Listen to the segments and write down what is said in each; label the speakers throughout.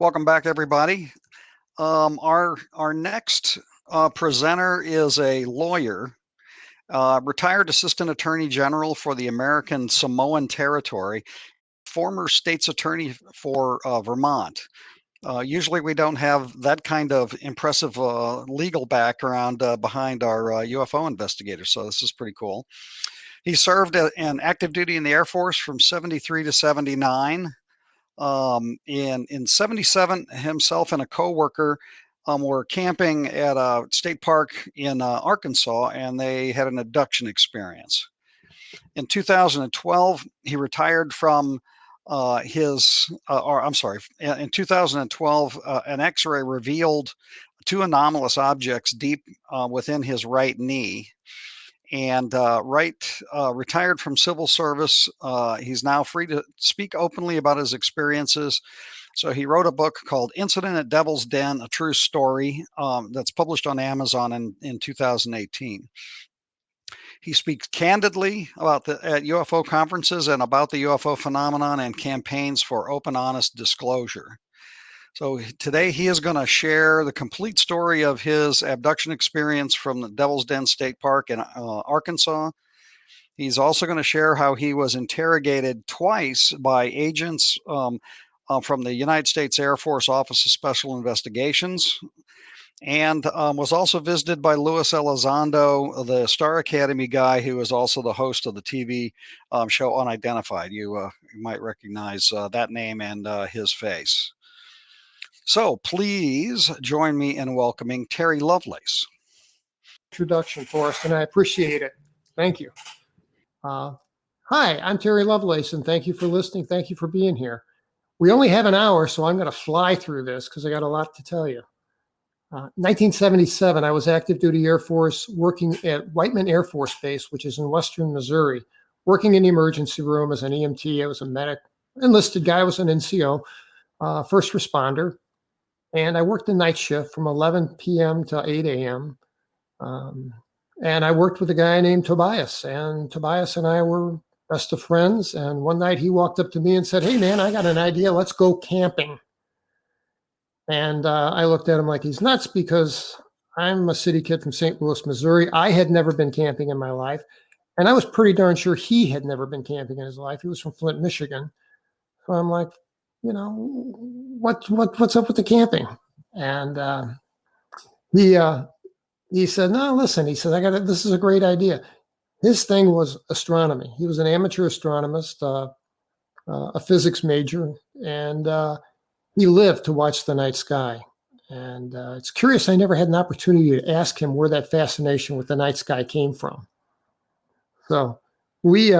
Speaker 1: Welcome back, everybody. Our next presenter is a lawyer, retired assistant attorney general for the American Samoan Territory, former state's attorney for Vermont. Usually we don't have that kind of impressive legal background behind our UFO investigators, so this is pretty cool. He served in active duty in the Air Force from 73 to 79. In 77, himself and a coworker were camping at a state park in Arkansas, and they had an abduction experience. In 2012, he retired from in 2012, an X-ray revealed two anomalous objects deep within his right knee. And retired from civil service. He's now free to speak openly about his experiences. So he wrote a book called Incident at Devil's Den, A True Story, that's published on Amazon in 2018. He speaks candidly at UFO conferences and about the UFO phenomenon and campaigns for open, honest disclosure. So today he is going to share the complete story of his abduction experience from the Devil's Den State Park in Arkansas. He's also going to share how he was interrogated twice by agents from the United States Air Force Office of Special Investigations, and was also visited by Luis Elizondo, the Star Academy guy who is also the host of the TV show Unidentified. You might recognize that name and his face. So please join me in welcoming Terry Lovelace.
Speaker 2: Introduction for us, and I appreciate it. Thank you. Hi, I'm Terry Lovelace, and thank you for listening. Thank you for being here. We only have an hour, so I'm going to fly through this because I got a lot to tell you. 1977, I was active duty Air Force working at Whiteman Air Force Base, which is in western Missouri, working in the emergency room as an EMT. I was a medic, enlisted guy. I was an NCO, first responder. And I worked the night shift from 11 p.m. to 8 a.m. And I worked with a guy named Tobias. And Tobias and I were best of friends. And one night he walked up to me and said, "Hey, man, I got an idea. Let's go camping." And I looked at him like he's nuts because I'm a city kid from St. Louis, Missouri. I had never been camping in my life. And I was pretty darn sure he had never been camping in his life. He was from Flint, Michigan. So I'm like, what's up with the camping? And he said, "No, listen," he said, this is a great idea. His thing was astronomy. He was an amateur astronomist, a physics major, and he lived to watch the night sky. And it's curious, I never had an opportunity to ask him where that fascination with the night sky came from. So he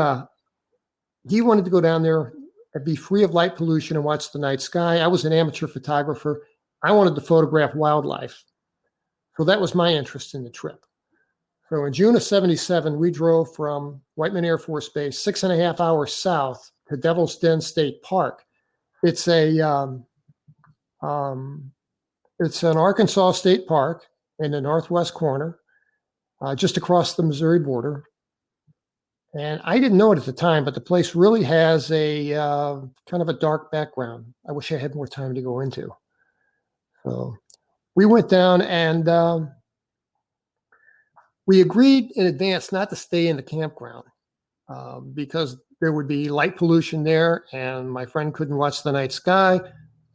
Speaker 2: wanted to go down there and be free of light pollution and watch the night sky. I was an amateur photographer. I wanted to photograph wildlife. So that was my interest in the trip. So in June of 77, we drove from Whiteman Air Force Base 6.5 hours south to Devil's Den State Park. It's an Arkansas state park in the northwest corner, just across the Missouri border. And I didn't know it at the time, but the place really has a kind of a dark background. I wish I had more time to go into. So we went down and we agreed in advance not to stay in the campground because there would be light pollution there and my friend couldn't watch the night sky.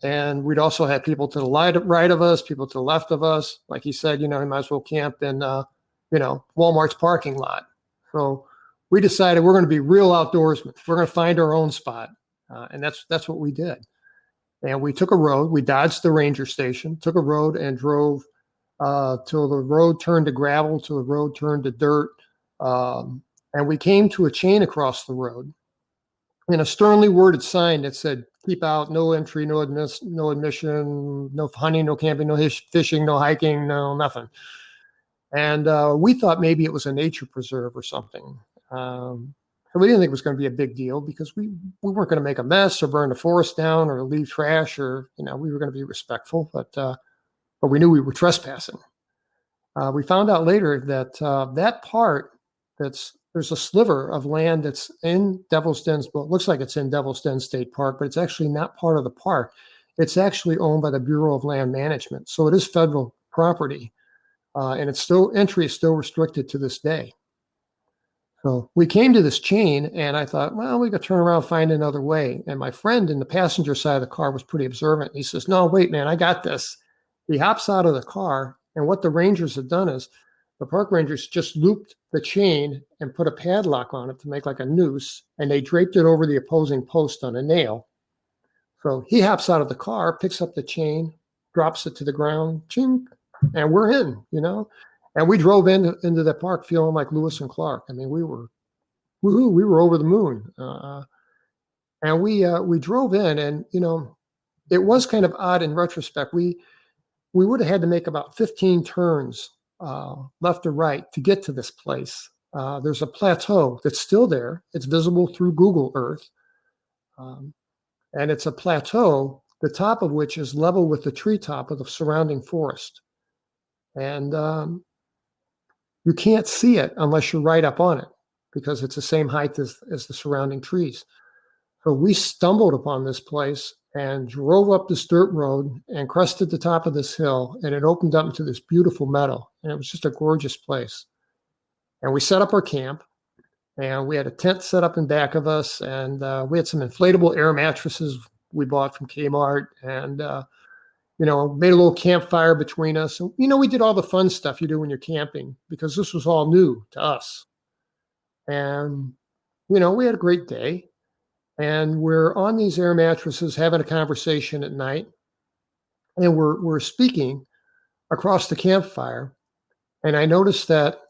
Speaker 2: And we'd also have people to the right of us, people to the left of us. Like he said, he might as well camp in, Walmart's parking lot. So we decided we're going to be real outdoorsmen. We're going to find our own spot. And that's what we did. And we took a road. We dodged the ranger station, took a road and drove till the road turned to gravel, till the road turned to dirt. And we came to a chain across the road and a sternly worded sign that said, "Keep out, no entry, no admission, no hunting, no camping, no fishing, no hiking, no nothing." And we thought maybe it was a nature preserve or something. So we didn't think it was going to be a big deal because we weren't going to make a mess or burn the forest down or leave trash or, we were going to be respectful, but we knew we were trespassing. We found out later that that part there's a sliver of land that's in Devil's Den. Well, it looks like it's in Devil's Den State Park, but it's actually not part of the park. it's actually owned by the Bureau of Land Management. So it is federal property, and entry is still restricted to this day. So we came to this chain, and I thought, well, we could turn around, find another way. And my friend in the passenger side of the car was pretty observant. He says, no, wait, man, I got this. He hops out of the car, and what the rangers had done is the park rangers just looped the chain and put a padlock on it to make like a noose, and they draped it over the opposing post on a nail. So he hops out of the car, picks up the chain, drops it to the ground, chink, and we're in, And we drove into the park feeling like Lewis and Clark. I mean, we were over the moon. And we drove in, and it was kind of odd in retrospect. We would have had to make about 15 turns left or right to get to this place. There's a plateau that's still there. It's visible through Google Earth. And it's a plateau, the top of which is level with the treetop of the surrounding forest. And you can't see it unless you're right up on it, because it's the same height as the surrounding trees. So we stumbled upon this place and drove up this dirt road and crested the top of this hill, and it opened up into this beautiful meadow. And it was just a gorgeous place. And we set up our camp, and we had a tent set up in back of us, and we had some inflatable air mattresses we bought from Kmart, and made a little campfire between us. And, we did all the fun stuff you do when you're camping, because this was all new to us. And, we had a great day. And we're on these air mattresses having a conversation at night. And we're speaking across the campfire. And I noticed that,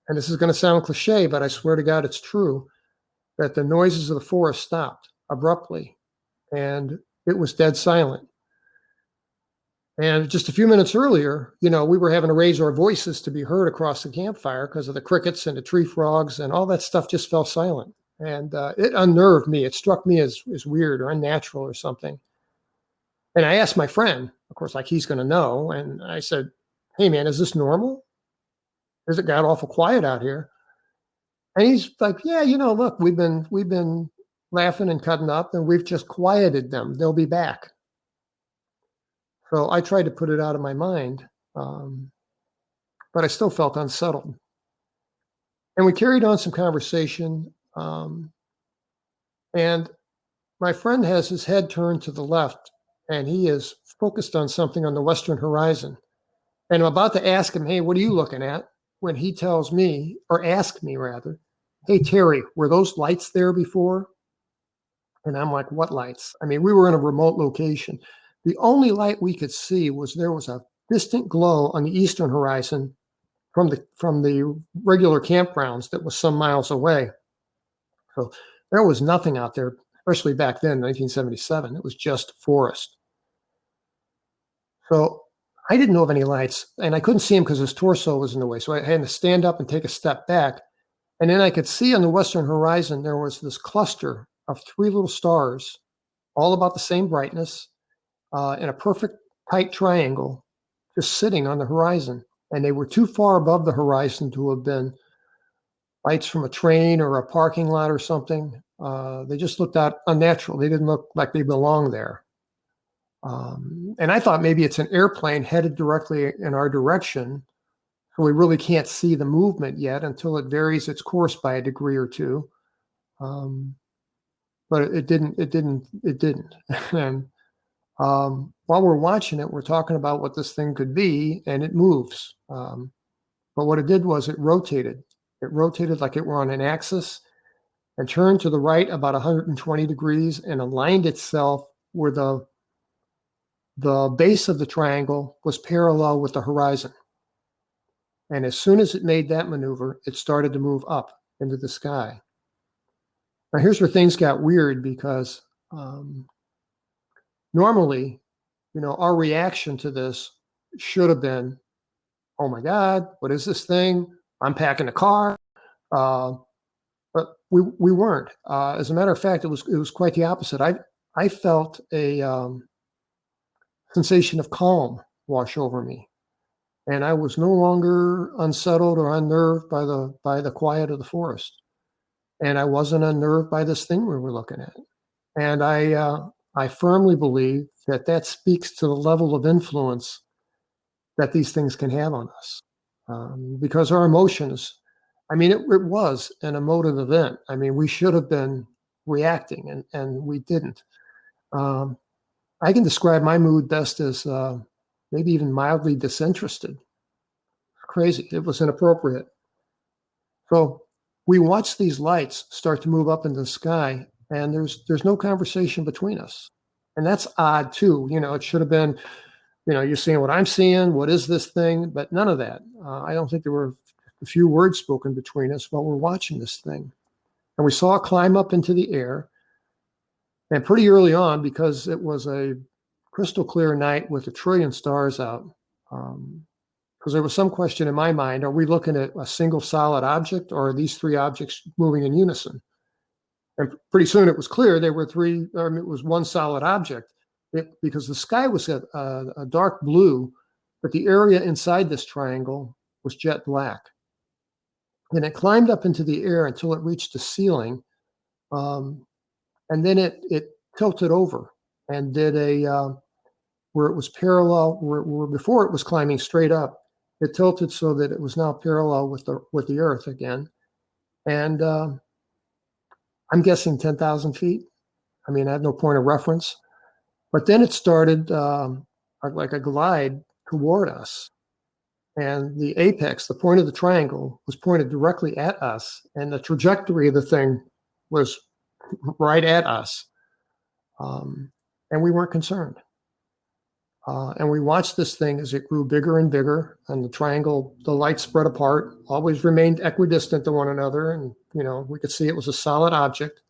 Speaker 2: and this is going to sound cliche, but I swear to God it's true, that the noises of the forest stopped abruptly. And it was dead silent. And just a few minutes earlier, we were having to raise our voices to be heard across the campfire because of the crickets and the tree frogs, and all that stuff just fell silent. And it unnerved me. It struck me as weird or unnatural or something. And I asked my friend, of course, like he's going to know. And I said, hey, man, is this normal? Has it got awful quiet out here? And he's like, yeah, look, we've been laughing and cutting up, and we've just quieted them. They'll be back. So I tried to put it out of my mind, but I still felt unsettled. And we carried on some conversation. And my friend has his head turned to the left, and he is focused on something on the western horizon. And I'm about to ask him, hey, what are you looking at? When he tells me, or asked me rather, hey, Terry, were those lights there before? And I'm like, what lights? I mean, we were in a remote location. The only light we could see was there was a distant glow on the eastern horizon from the regular campgrounds that was some miles away. So there was nothing out there, especially back then, 1977. It was just forest. So I didn't know of any lights, and I couldn't see him because his torso was in the way. So I had to stand up and take a step back. And then I could see on the western horizon, there was this cluster of 3 little stars, all about the same brightness, in a perfect tight triangle, just sitting on the horizon. And they were too far above the horizon to have been lights from a train or a parking lot or something. They just looked out unnatural. They didn't look like they belonged there. And I thought maybe it's an airplane headed directly in our direction. So we really can't see the movement yet until it varies its course by a degree or two. But it didn't. And while we're watching it, we're talking about what this thing could be, and it moves. But what it did was it rotated. It rotated like it were on an axis and turned to the right about 120 degrees and aligned itself where the base of the triangle was parallel with the horizon. And as soon as it made that maneuver, it started to move up into the sky. Now, here's where things got weird, because normally, our reaction to this should have been, oh my God, what is this thing? I'm packing a car. But we weren't. As a matter of fact, it was quite the opposite. I felt a sensation of calm wash over me, and I was no longer unsettled or unnerved by the quiet of the forest, and I wasn't unnerved by this thing we were looking at. And I I firmly believe that that speaks to the level of influence that these things can have on us. Because our emotions, I mean, it was an emotive event. I mean, we should have been reacting, and we didn't. I can describe my mood best as maybe even mildly disinterested. Crazy. It was inappropriate. So we watched these lights start to move up into the sky, and there's no conversation between us. And that's odd too. It should have been, you're seeing what I'm seeing. What is this thing? But none of that. I don't think there were a few words spoken between us while we're watching this thing. And we saw it climb up into the air. And pretty early on, because it was a crystal clear night with a trillion stars out, because there was some question in my mind, are we looking at a single solid object, or are these three objects moving in unison? And pretty soon it was clear there were three, it was one solid object, because the sky was a dark blue, but the area inside this triangle was jet black. And it climbed up into the air until it reached the ceiling. And then it tilted over and did where it was parallel, where before it was climbing straight up, it tilted so that it was now parallel with the earth again. And I'm guessing 10,000 feet. I mean, I have no point of reference. But then it started like a glide toward us. And the apex, the point of the triangle, was pointed directly at us. And the trajectory of the thing was right at us. And we weren't concerned. And we watched this thing as it grew bigger and bigger, and the triangle, the lights spread apart, always remained equidistant to one another. And, we could see it was a solid object.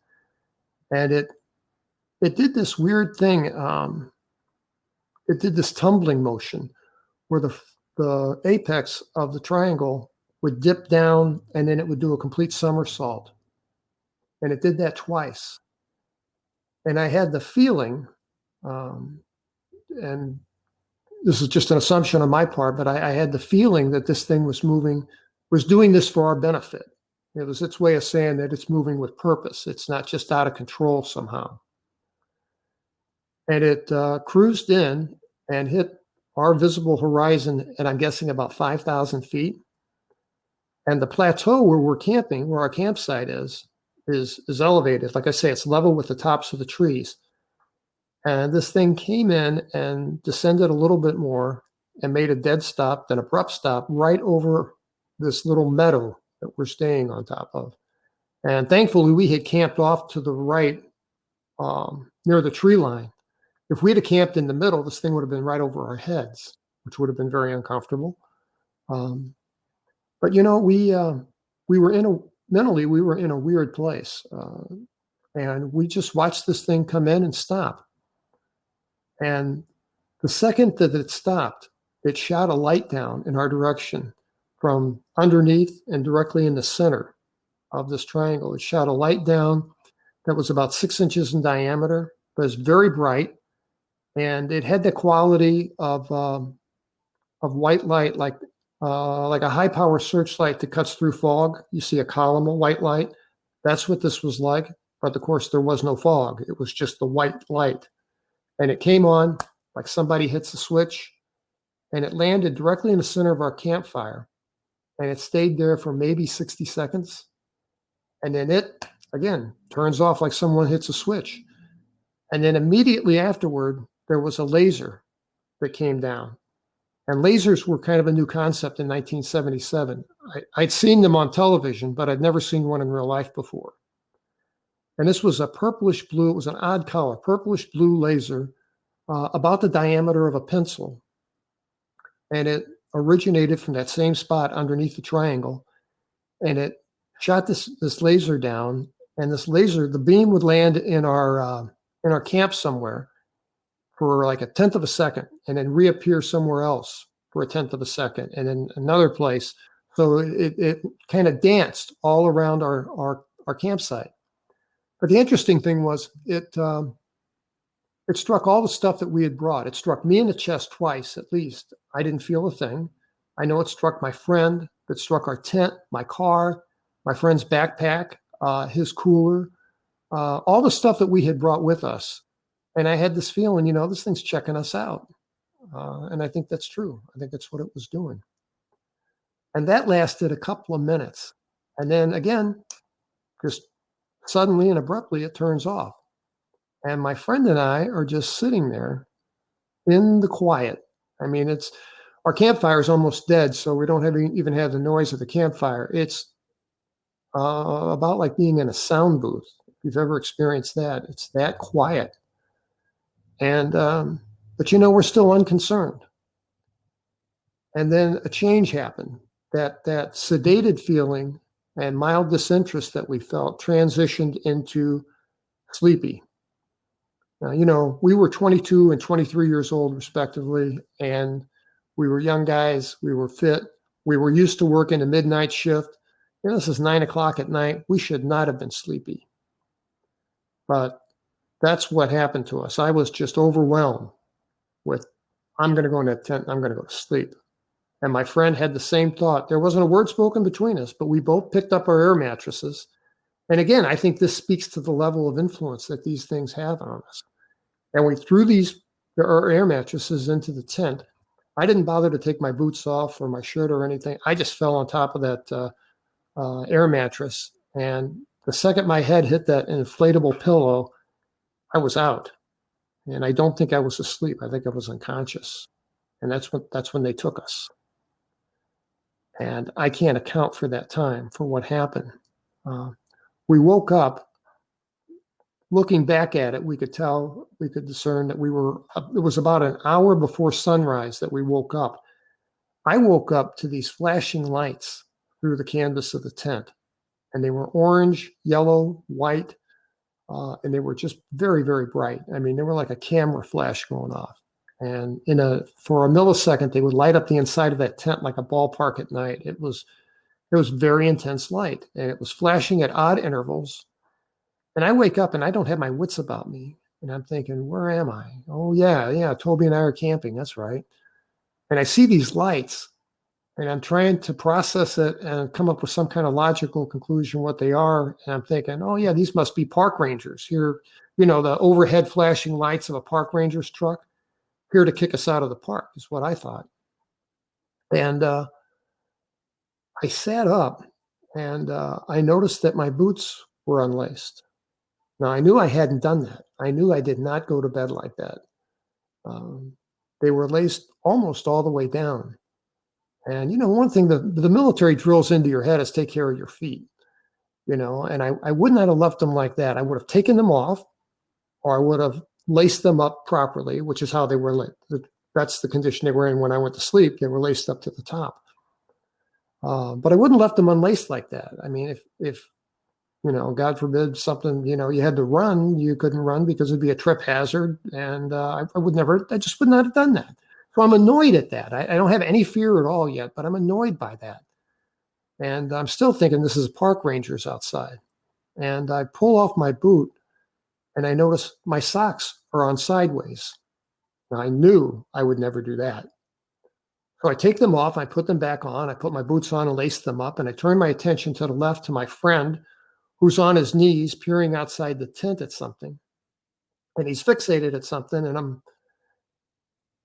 Speaker 2: And it did this weird thing. It did this tumbling motion where the apex of the triangle would dip down, and then it would do a complete somersault. And it did that twice. And I had the feeling, and this is just an assumption on my part, but I had the feeling that this thing was doing this for our benefit. It was its way of saying that it's moving with purpose. It's not just out of control somehow. And it cruised in and hit our visible horizon at, I'm guessing, about 5,000 feet. And the plateau where we're camping, where our campsite is elevated. Like I say, it's level with the tops of the trees. And this thing came in and descended a little bit more and made a dead stop, then abrupt stop right over this little meadow that we're staying on top of. And thankfully, we had camped off to the right near the tree line. If we'd have camped in the middle, this thing would have been right over our heads, which would have been very uncomfortable. But, we were mentally, we were in a weird place. And we just watched this thing come in and stop. And the second that it stopped, it shot a light down in our direction from underneath and directly in the center of this triangle. It shot a light down that was about 6 inches in diameter, but it's very bright. And it had the quality of white light, like a high power searchlight that cuts through fog. You see a column of white light. That's what this was like. But of course, there was no fog. It was just the white light. And it came on like somebody hits a switch, and it landed directly in the center of our campfire. And it stayed there for maybe 60 seconds. And then it, again, turns off like someone hits a switch. And then immediately afterward, there was a laser that came down. And lasers were kind of a new concept in 1977. I'd seen them on television, but I'd never seen one in real life before. And this was a purplish blue, it was an odd color, purplish blue laser, about the diameter of a pencil. And it originated from that same spot underneath the triangle. And it shot this laser down. And this laser, the beam would land in our camp somewhere for like a tenth of a second, and then reappear somewhere else for a tenth of a second, and then another place. So it kind of danced all around our campsite. But the interesting thing was it struck all the stuff that we had brought. It struck me in the chest twice, at least. I didn't feel a thing. I know it struck my friend. It struck our tent, my car, my friend's backpack, his cooler, all the stuff that we had brought with us. And I had this feeling, this thing's checking us out. And I think that's true. I think that's what it was doing. And that lasted a couple of minutes. And then again, just suddenly and abruptly, it turns off. And my friend and I are just sitting there in the quiet. I mean, our campfire is almost dead, so we don't even have the noise of the campfire. It's about like being in a sound booth. If you've ever experienced that, it's that quiet. And but we're still unconcerned. And then a change happened. That sedated feeling and mild disinterest that we felt transitioned into sleepy. Now, we were 22 and 23 years old, respectively, and we were young guys. We were fit. We were used to working a midnight shift. This is 9 o'clock at night. We should not have been sleepy. But that's what happened to us. I was just overwhelmed with, I'm going to go in that tent. I'm going to go to sleep. And my friend had the same thought. There wasn't a word spoken between us, but we both picked up our air mattresses. And again, I think this speaks to the level of influence that these things have on us. And we threw our air mattresses into the tent. I didn't bother to take my boots off or my shirt or anything. I just fell on top of that air mattress. And the second my head hit that inflatable pillow, I was out. And I don't think I was asleep. I think I was unconscious. And that's when they took us. And I can't account for that time, for what happened. We woke up. Looking back at it, we could discern that it was about an hour before sunrise that we woke up. I woke up to these flashing lights through the canvas of the tent. And they were orange, yellow, white, and they were just very, very bright. I mean, they were like a camera flash going off. And for a millisecond, they would light up the inside of that tent like a ballpark at night. It was very intense light, and it was flashing at odd intervals. And I wake up and I don't have my wits about me. And I'm thinking, where am I? Oh, yeah, Toby and I are camping. That's right. And I see these lights, and I'm trying to process it and come up with some kind of logical conclusion what they are. And I'm thinking, oh, yeah, these must be park rangers here. The overhead flashing lights of a park ranger's truck here to kick us out of the park is what I thought. And I sat up, and I noticed that my boots were unlaced. Now, I knew I hadn't done that. I knew I did not go to bed like that. They were laced almost all the way down. And, one thing the military drills into your head is take care of your feet, and I would not have left them like that. I would have taken them off, or I would have laced them up properly, which is how they were lit. That's the condition they were in when I went to sleep. They were laced up to the top. But I wouldn't have left them unlaced like that. I mean, if God forbid something, you had to run, you couldn't run because it'd be a trip hazard. And I just would not have done that. So I'm annoyed at that. I don't have any fear at all yet, but I'm annoyed by that. And I'm still thinking this is park rangers outside. And I pull off my boot, and I notice my socks are on sideways. Now, I knew I would never do that. So I take them off, I put them back on, I put my boots on and lace them up, and I turn my attention to the left to my friend who's on his knees peering outside the tent at something. And he's fixated at something, and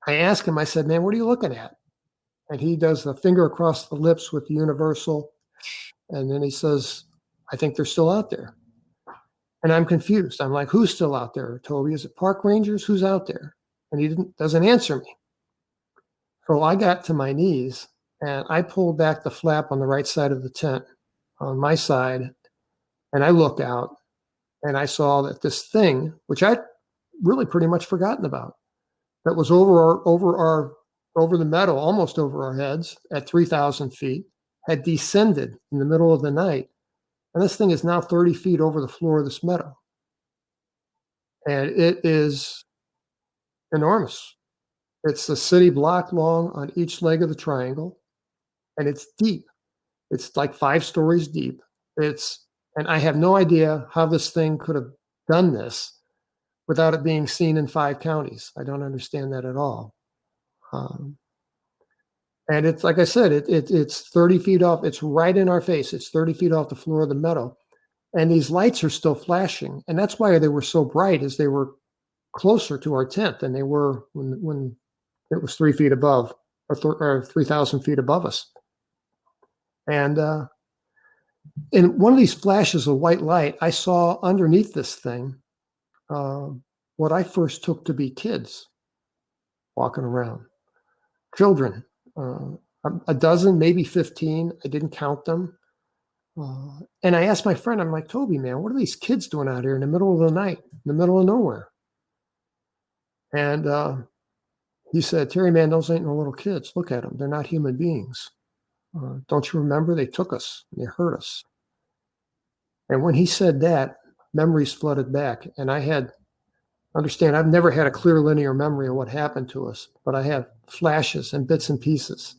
Speaker 2: I ask him, I said, man, what are you looking at? And he does the finger across the lips with the universal, and then he says, I think they're still out there. And I'm confused. I'm like, who's still out there, Toby? Is it park rangers? Who's out there? And he doesn't answer me. So I got to my knees, and I pulled back the flap on the right side of the tent on my side, and I looked out, and I saw that this thing, which I'd really pretty much forgotten about, that was over the meadow, almost over our heads at 3,000 feet, had descended in the middle of the night. And this thing is now 30 feet over the floor of this meadow. And it is enormous. It's a city block long on each leg of the triangle. And it's deep. It's like 5 stories deep. And I have no idea how this thing could have done this without it being seen in 5 counties. I don't understand that at all. And it's like I said, it's 30 feet off. It's right in our face. It's 30 feet off the floor of the meadow. And these lights are still flashing. And that's why they were so bright, as they were closer to our tent than they were when it was 3 feet above, or 3,000 feet above us. And in one of these flashes of white light, I saw underneath this thing what I first took to be kids walking around, children, a dozen, maybe 15. I didn't count them. And I asked my friend, I'm like, Toby, man, what are these kids doing out here in the middle of the night, in the middle of nowhere? And he said, Terry, man, those ain't no little kids. Look at them. They're not human beings. Don't you remember? They took us. They hurt us. And when he said that, memories flooded back. And understand, I've never had a clear linear memory of what happened to us, but I have flashes and bits and pieces.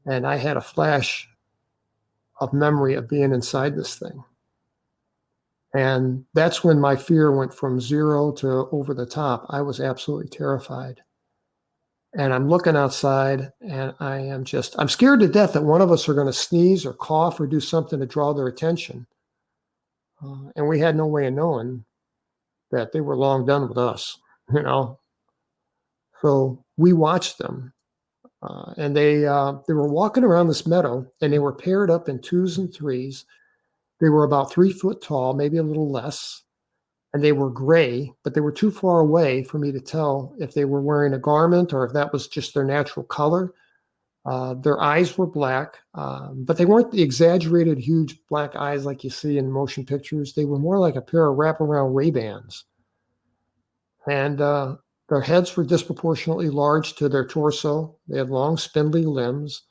Speaker 2: And I had a flash of memory of being inside this thing. And that's when my fear went from 0 to over the top. I was absolutely terrified. And I'm looking outside, and I'm scared to death that one of us are going to sneeze or cough or do something to draw their attention. And we had no way of knowing that they were long done with us, you know. So we watched them, and they were walking around this meadow, and they were paired up in 2s and 3s. They were about 3 foot tall, maybe a little less, and they were gray, but they were too far away for me to tell if they were wearing a garment or if that was just their natural color. Their eyes were black, but they weren't the exaggerated, huge black eyes like you see in motion pictures. They were more like a pair of wraparound Ray-Bans. And their heads were disproportionately large to their torso. They had long, spindly limbs,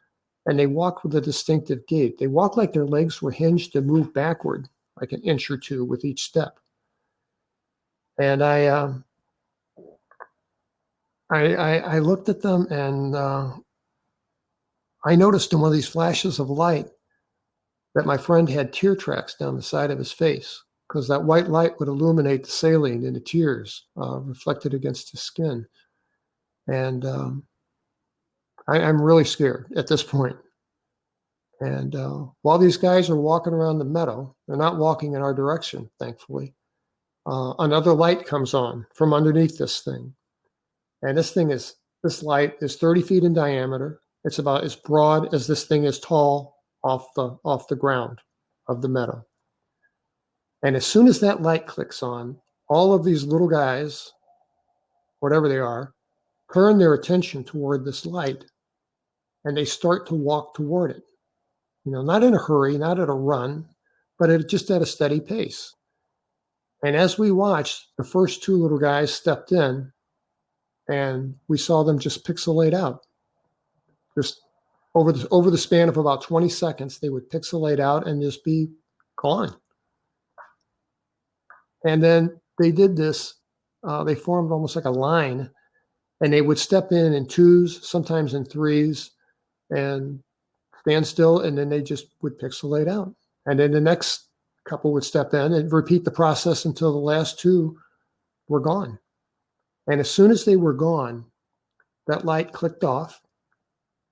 Speaker 2: and they walked with a distinctive gait. They walked like their legs were hinged to move backward, like an inch or two with each step. And I looked at them, and I noticed in one of these flashes of light that my friend had tear tracks down the side of his face, because that white light would illuminate the saline in the tears reflected against his skin. And I'm really scared at this point. And while these guys are walking around the meadow, they're not walking in our direction, thankfully. Another light comes on from underneath this thing. And this light is 30 feet in diameter. It's about as broad as this thing is tall off the ground of the meadow. And as soon as that light clicks on, all of these little guys, whatever they are, turn their attention toward this light, and they start to walk toward it. You know, not in a hurry, not at a run, but just at a steady pace. And as we watched, the first 2 little guys stepped in, and we saw them just pixelate out. Just over the span of about 20 seconds, they would pixelate out and just be gone. And then they did this. They formed almost like a line, and they would step in 2s, sometimes in 3s, and stand still, and then they just would pixelate out. And then the next couple would step in and repeat the process until the last 2 were gone. And as soon as they were gone, that light clicked off,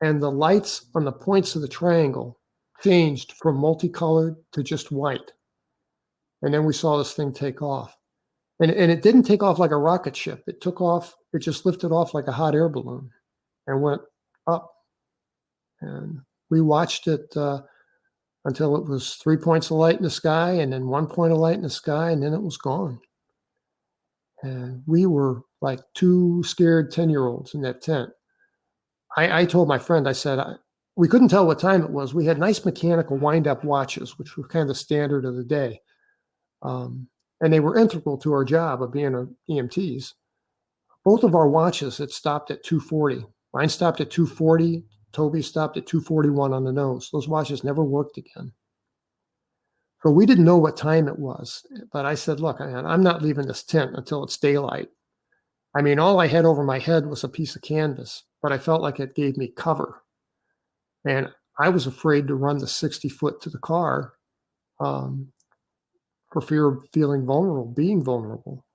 Speaker 2: and the lights on the points of the triangle changed from multicolored to just white. And then we saw this thing take off. And it didn't take off like a rocket ship. It just lifted off like a hot air balloon and went up. And we watched it until it was 3 points of light in the sky, and then 1 point of light in the sky, and then it was gone. And we were like 2 scared 10-year-olds in that tent. I told my friend, I said, we couldn't tell what time it was. We had nice mechanical wind-up watches, which were kind of the standard of the day. And they were integral to our job of being EMTs. Both of our watches had stopped at 2:40. Mine stopped at 2:40. Toby stopped at 2:41 on the nose. Those watches never worked again. So we didn't know what time it was. But I said, look, I'm not leaving this tent until it's daylight. I mean, all I had over my head was a piece of canvas, but I felt like it gave me cover. And I was afraid to run the 60 foot to the car for fear of feeling vulnerable, being vulnerable.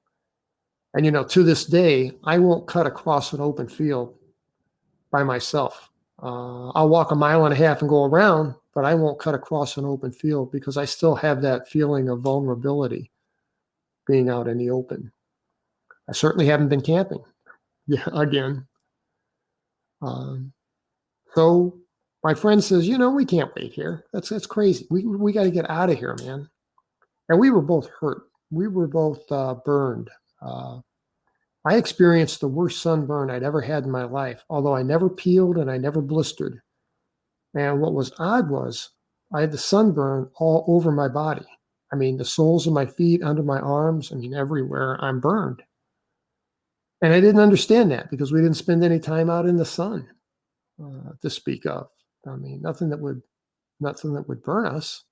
Speaker 2: And, to this day, I won't cut across an open field by myself. I'll walk 1.5 miles and go around, but I won't cut across an open field because I still have that feeling of vulnerability being out in the open. I certainly haven't been camping. Yeah, again. Um, so my friend says, we can't wait here. That's crazy. We got to get out of here, man. And we were both hurt. We were both burned. Uh, I experienced the worst sunburn I'd ever had in my life, although I never peeled and I never blistered. And what was odd was I had the sunburn all over my body. I mean, the soles of my feet, under my arms, I mean, everywhere I'm burned. And I didn't understand that because we didn't spend any time out in the sun to speak of. I mean, nothing that would burn us.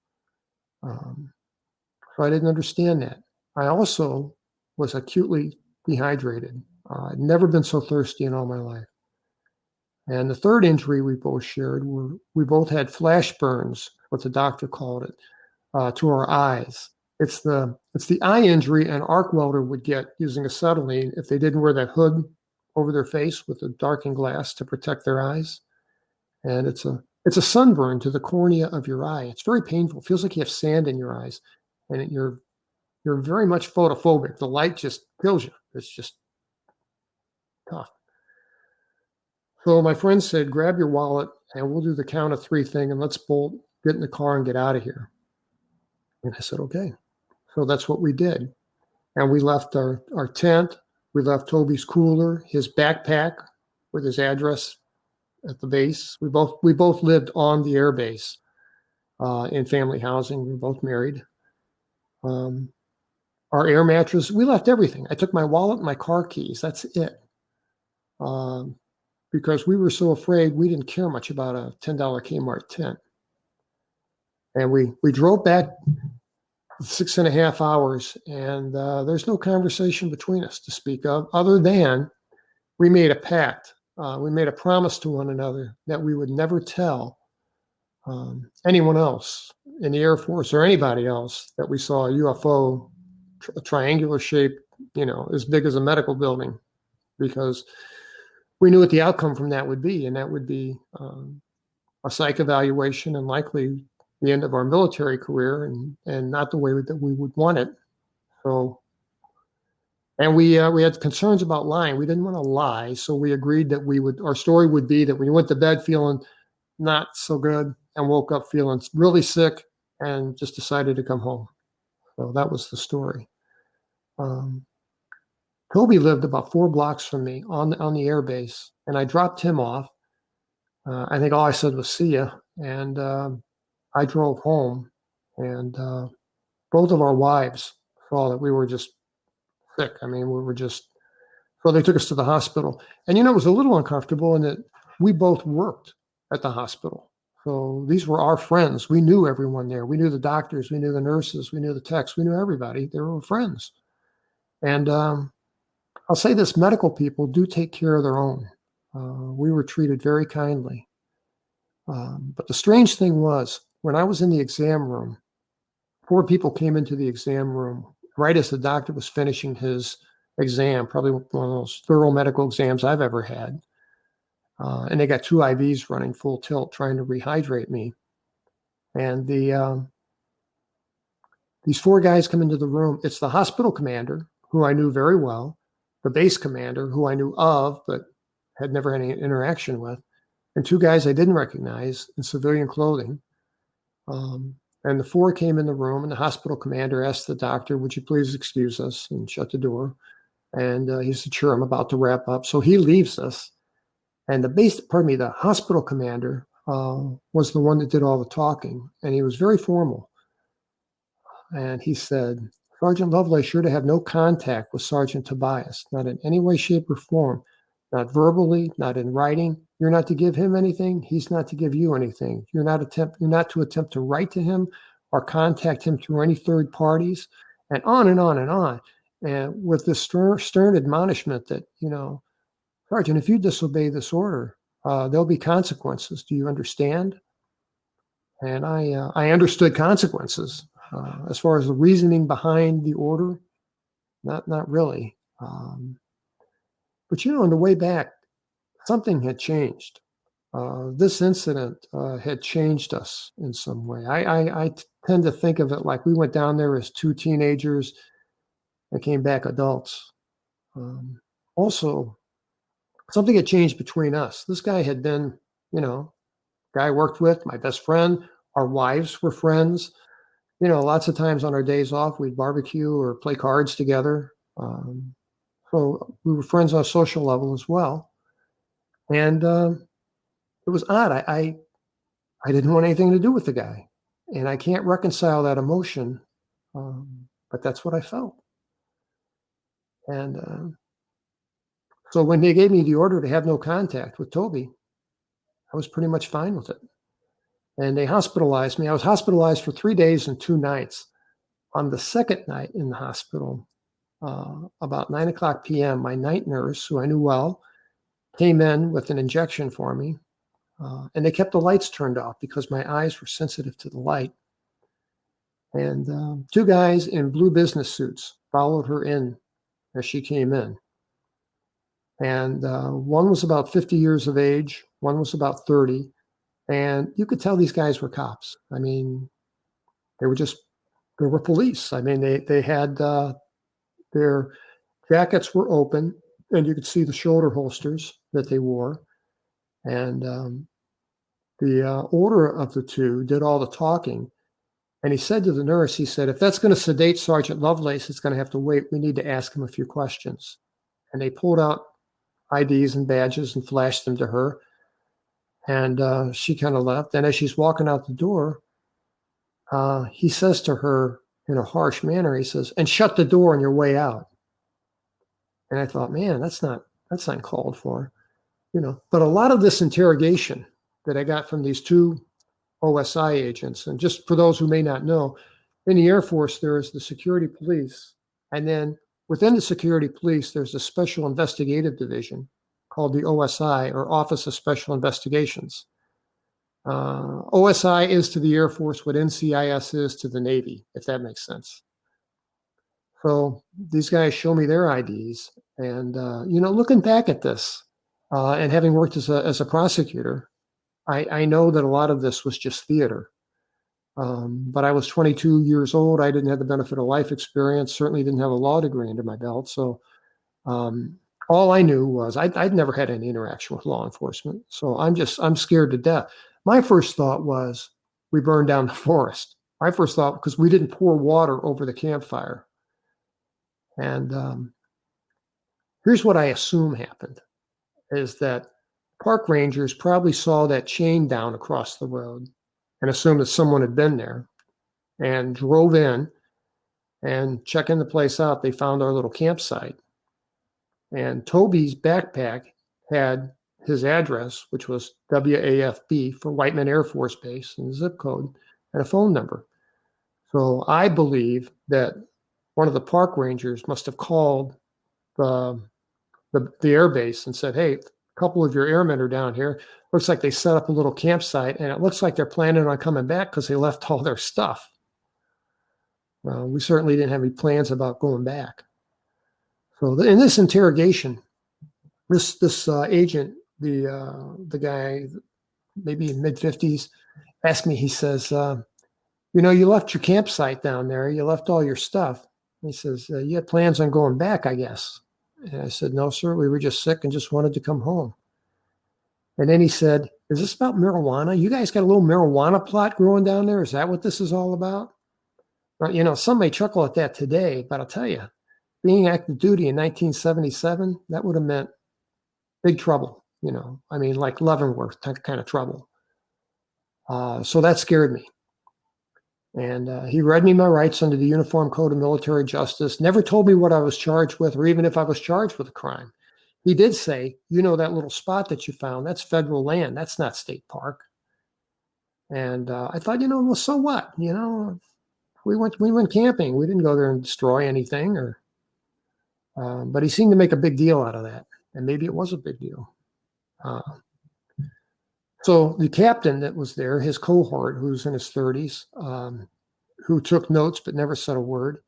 Speaker 2: So I didn't understand that. I also was acutely dehydrated. I'd never been so thirsty in all my life. And the third injury we both shared were we both had flash burns, what the doctor called it, to our eyes. It's the eye injury an arc welder would get using acetylene if they didn't wear that hood over their face with a darkened glass to protect their eyes. And it's a sunburn to the cornea of your eye. It's very painful. It feels like you have sand in your eyes, and you're very much photophobic. The light just kills you. It's just tough. So my friend said, grab your wallet and we'll do the count of 3 thing and let's bolt, get in the car and get out of here. And I said, okay. So that's what we did. And we left our tent. We left Toby's cooler, his backpack with his address at the base. We both lived on the air base in family housing. We were both married. Our air mattress, we left everything. I took my wallet and my car keys. That's it. Because we were so afraid, we didn't care much about a $10 Kmart tent. And we drove back 6.5 hours, and there's no conversation between us to speak of, other than we made a pact. We made a promise to one another that we would never tell anyone else in the Air Force or anybody else that we saw a UFO, a triangular shape, as big as a medical building, because we knew what the outcome from that would be, and that would be a psych evaluation and likely the end of our military career, and not the way that we would want it. So, and we had concerns about lying. We didn't want to lie, so we agreed that our story would be that we went to bed feeling not so good and woke up feeling really sick and just decided to come home. So that was the story. Toby lived about 4 blocks from me on the air base, and I dropped him off. I think all I said was "see ya," and I drove home. And both of our wives saw that we were just sick. I mean, we were just. So they took us to the hospital, and it was a little uncomfortable in that we both worked at the hospital. So these were our friends. We knew everyone there. We knew the doctors. We knew the nurses. We knew the techs. We knew everybody. They were friends. And I'll say this, medical people do take care of their own. We were treated very kindly. But the strange thing was, when I was in the exam room, 4 people came into the exam room right as the doctor was finishing his exam, probably one of those thorough medical exams I've ever had. And they got 2 IVs running full tilt, trying to rehydrate me. And these 4 guys come into the room. It's the hospital commander, who I knew very well, the base commander, who I knew of but had never had any interaction with, and 2 guys I didn't recognize in civilian clothing. And the 4 came in the room, and the hospital commander asked the doctor, "Would you please excuse us?" and shut the door. And he said, "Sure, I'm about to wrap up." So he leaves us. And the hospital commander was the one that did all the talking, and he was very formal. And he said, "Sergeant Lovelace, you're to have no contact with Sergeant Tobias, not in any way, shape, or form, not verbally, not in writing. You're not to give him anything. He's not to give you anything. You're not to attempt to write to him or contact him through any third parties," and on and on and on. And with this stern admonishment that, "Sergeant, if you disobey this order, there'll be consequences. Do you understand?" And I understood consequences. As far as the reasoning behind the order, not really. But on the way back, something had changed. This incident had changed us in some way. I tend to think of it like we went down there as 2 teenagers and came back adults. Also, something had changed between us. This guy had been, guy I worked with, my best friend. Our wives were friends. Lots of times on our days off, we'd barbecue or play cards together. So we were friends on a social level as well. And it was odd. I didn't want anything to do with the guy. And I can't reconcile that emotion, but that's what I felt. And so when they gave me the order to have no contact with Toby, I was pretty much fine with it. And they hospitalized me. I was hospitalized for 3 days and 2 nights. On the second night in the hospital, about 9:00 p.m., my night nurse, who I knew well, came in with an injection for me. And they kept the lights turned off because my eyes were sensitive to the light. And 2 guys in blue business suits followed her in as she came in. And one was about 50 years of age, one was about 30. And you could tell these guys were cops. I mean, they were police. I mean, they had their jackets were open, and you could see the shoulder holsters that they wore. And the older of the 2 did all the talking. And he said to the nurse, he said, if that's going to sedate Sergeant Lovelace, it's going to have to wait. We need to ask him a few questions. And they pulled out IDs and badges and flashed them to her. And she kind of left. And as she's walking out the door, he says to her in a harsh manner, he says, and shut the door on your way out. And I thought, man, that's not called for, But a lot of this interrogation that I got from these 2 OSI agents, and just for those who may not know, in the Air Force, there is the security police. And then within the security police, there's a special investigative division called the OSI, or Office of Special Investigations. OSI is to the Air Force what NCIS is to the Navy, if that makes sense. So these guys show me their IDs. And, looking back at this and having worked as a prosecutor, I know that a lot of this was just theater. But I was 22 years old. I didn't have the benefit of life experience, certainly didn't have a law degree under my belt. So all I knew was I'd never had any interaction with law enforcement. So I'm scared to death. My first thought was we burned down the forest. My first thought, because we didn't pour water over the campfire. And here's what I assume happened, is that park rangers probably saw that chain down across the road and assumed that someone had been there and drove in and checking the place out. They found our little campsite. And Toby's backpack had his address, which was WAFB for Whiteman Air Force Base, and zip code and a phone number. So I believe that one of the park rangers must have called the air base and said, hey, a couple of your airmen are down here. Looks like they set up a little campsite, and it looks like they're planning on coming back because they left all their stuff. Well, we certainly didn't have any plans about going back. So in this interrogation, this agent, the guy, maybe in mid-50s, asked me, he says, you left your campsite down there. You left all your stuff. He says, you had plans on going back, I guess. And I said, no, sir, we were just sick and just wanted to come home. And then he said, is this about marijuana? You guys got a little marijuana plot growing down there? Is that what this is all about? Well, some may chuckle at that today, but I'll tell you, being active duty in 1977, that would have meant big trouble, like Leavenworth kind of trouble. So that scared me. And he read me my rights under the Uniform Code of Military Justice, never told me what I was charged with or even if I was charged with a crime. He did say, that little spot that you found, that's federal land. That's not state park. And I thought, well, so what? We went camping. We didn't go there and destroy anything. But he seemed to make a big deal out of that. And maybe it was a big deal. So the captain that was there, his cohort, who's in his 30s, who took notes but never said a word,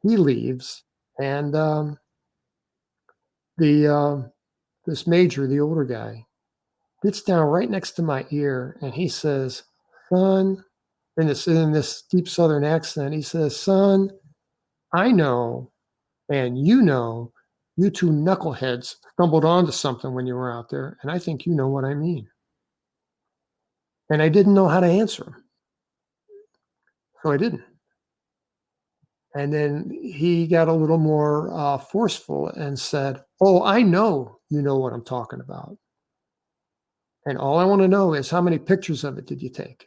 Speaker 2: he leaves. And this major, the older guy, gets down right next to my ear and he says, son, in this deep Southern accent, he says, son, I know, and you two knuckleheads stumbled onto something when you were out there, and I think you know what I mean. And I didn't know how to answer him. So I didn't. And then he got a little more forceful and said, oh, I know you know what I'm talking about. And all I want to know is how many pictures of it did you take?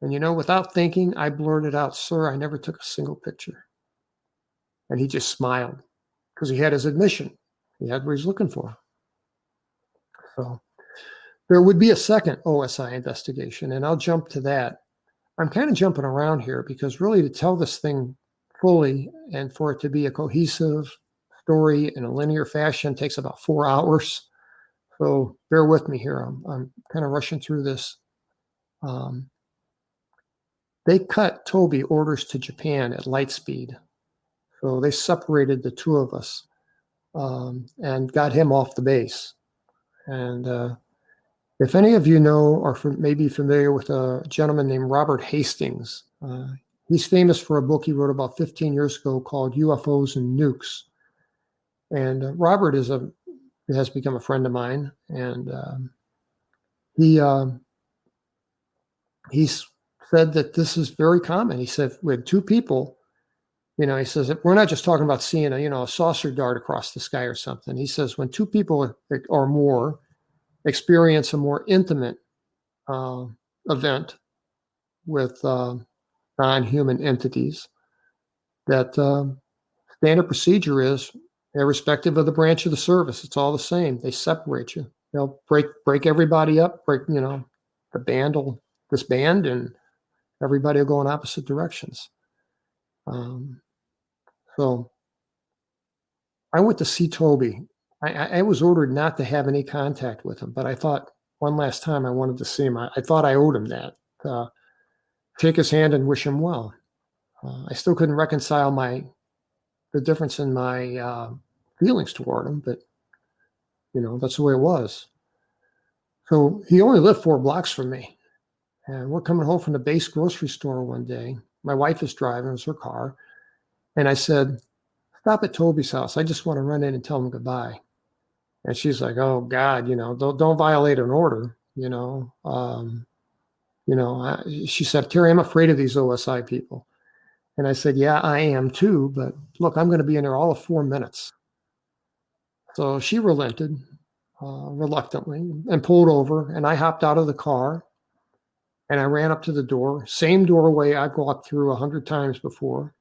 Speaker 2: And, you know, without thinking, I blurted out, sir, I never took a single picture. And he just smiled because he had his admission. He had what he's looking for. So there would be a second OSI investigation, and I'll jump to that. I'm kind of jumping around here because really to tell this thing fully and for it to be a cohesive story in a linear fashion takes about 4 hours. So bear with me here. I'm kind of rushing through this. They cut Toby orders to Japan at light speed. So they separated the two of us and got him off the base. And if any of you know or may be familiar with a gentleman named Robert Hastings, he's famous for a book he wrote about 15 years ago called UFOs and Nukes. And Robert has become a friend of mine, and he said that this is very common. He said we had two people, you know, he says we're not just talking about seeing a saucer dart across the sky or something. He says when two people or more experience a more intimate event with non-human entities, that standard procedure is, irrespective of the branch of the service, it's all the same. They separate you. They'll break everybody up. The band will disband, and everybody will go in opposite directions. So I went to see Toby. I was ordered not to have any contact with him, but I thought one last time I wanted to see him. I thought I owed him that. Shake his hand and wish him well. I still couldn't reconcile the difference in my feelings toward him, but that's the way it was. So he only lived 4 blocks from me, and we're coming home from the base grocery store one day. My wife is driving; it was her car, and I said, "Stop at Toby's house. I just want to run in and tell him goodbye." And she's like, "Oh God, don't violate an order." She said, "Terry, I'm afraid of these OSI people." And I said, "Yeah, I am too, but look, I'm going to be in there all of 4 minutes." So she relented reluctantly and pulled over, and I hopped out of the car and I ran up to the door, same doorway I've walked through 100 times before.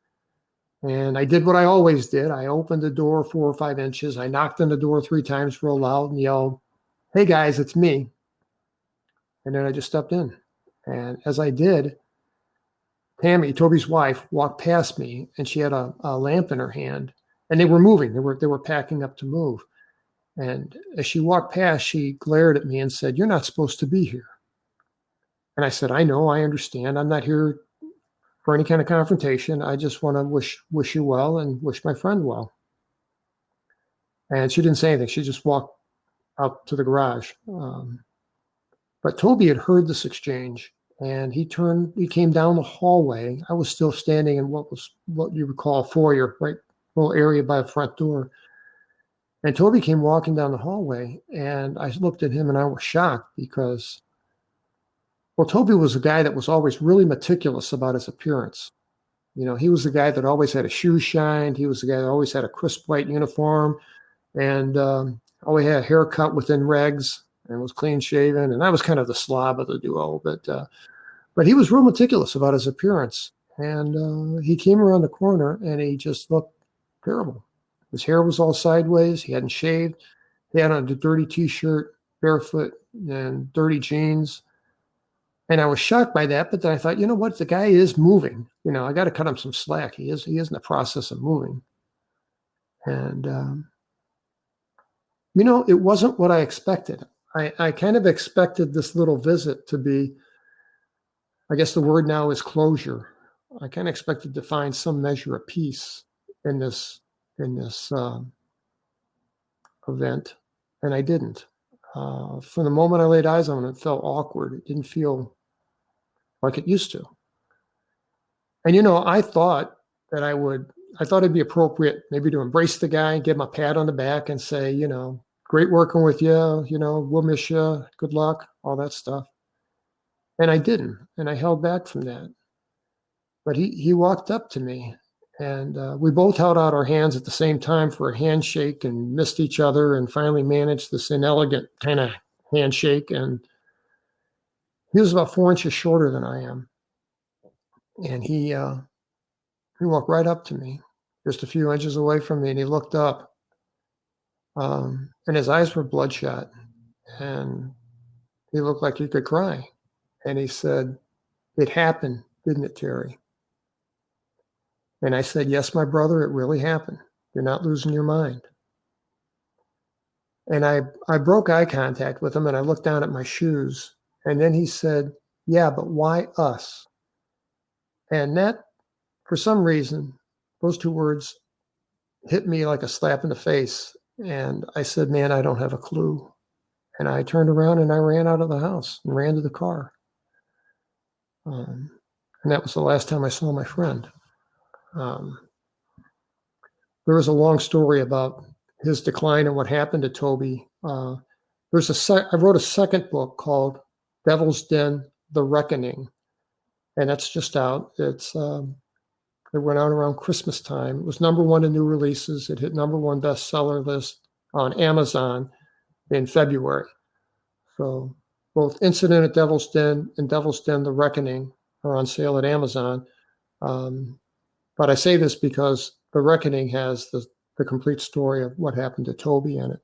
Speaker 2: And I did what I always did. I opened the door 4 or 5 inches. I knocked on the door 3 times real loud and yelled, "Hey guys, it's me." And then I just stepped in. And as I did, Tammy, Toby's wife, walked past me, and she had a lamp in her hand, and they were moving. They were packing up to move. And as she walked past, she glared at me and said, "You're not supposed to be here." And I said, "I know, I understand. I'm not here for any kind of confrontation. I just want to wish you well and wish my friend well." And she didn't say anything. She just walked out to the garage. But Toby had heard this exchange, and he came down the hallway. I was still standing in what you would call a foyer, right, little area by the front door. And Toby came walking down the hallway, and I looked at him and I was shocked because, well, Toby was a guy that was always really meticulous about his appearance. He was the guy that always had his shoes shined. He was the guy that always had a crisp white uniform and always had a haircut within regs and was clean shaven. And I was kind of the slob of the duo, but he was real meticulous about his appearance. And he came around the corner and he just looked terrible. His hair was all sideways. He hadn't shaved. He had on a dirty T-shirt, barefoot, and dirty jeans. And I was shocked by that. But then I thought, you know what? The guy is moving. I got to cut him some slack. He is in the process of moving. And, it wasn't what I expected. I kind of expected this little visit to be, I guess the word now is closure. I kind of expected to find some measure of peace in this event, and I didn't. From the moment I laid eyes on it, it felt awkward. It didn't feel like it used to. And I thought that I would I thought it'd be appropriate maybe to embrace the guy, give him a pat on the back and say, great working with you, we'll miss you, good luck, all that stuff. And I didn't, and I held back from that. But he walked up to me, and we both held out our hands at the same time for a handshake and missed each other and finally managed this inelegant kind of handshake. And he was about 4 inches shorter than I am. And he walked right up to me, just a few inches away from me, and he looked up. And his eyes were bloodshot, and he looked like he could cry. And he said, "It happened, didn't it, Terry?" And I said, "Yes, my brother, it really happened. You're not losing your mind." And I broke eye contact with him, and I looked down at my shoes. And then he said, "Yeah, but why us?" And that, for some reason, those two words hit me like a slap in the face. And I said, "Man, I don't have a clue." And I turned around and I ran out of the house and ran to the car. And that was the last time I saw my friend. There was a long story about his decline and what happened to Toby. I wrote a second book called Devil's Den: The Reckoning, and that's just out. It went out around Christmas time. It was #1 in new releases. It hit #1 bestseller list on Amazon in February. So both Incident at Devil's Den and Devil's Den: The Reckoning are on sale at Amazon. But I say this because The Reckoning has the complete story of what happened to Toby in it.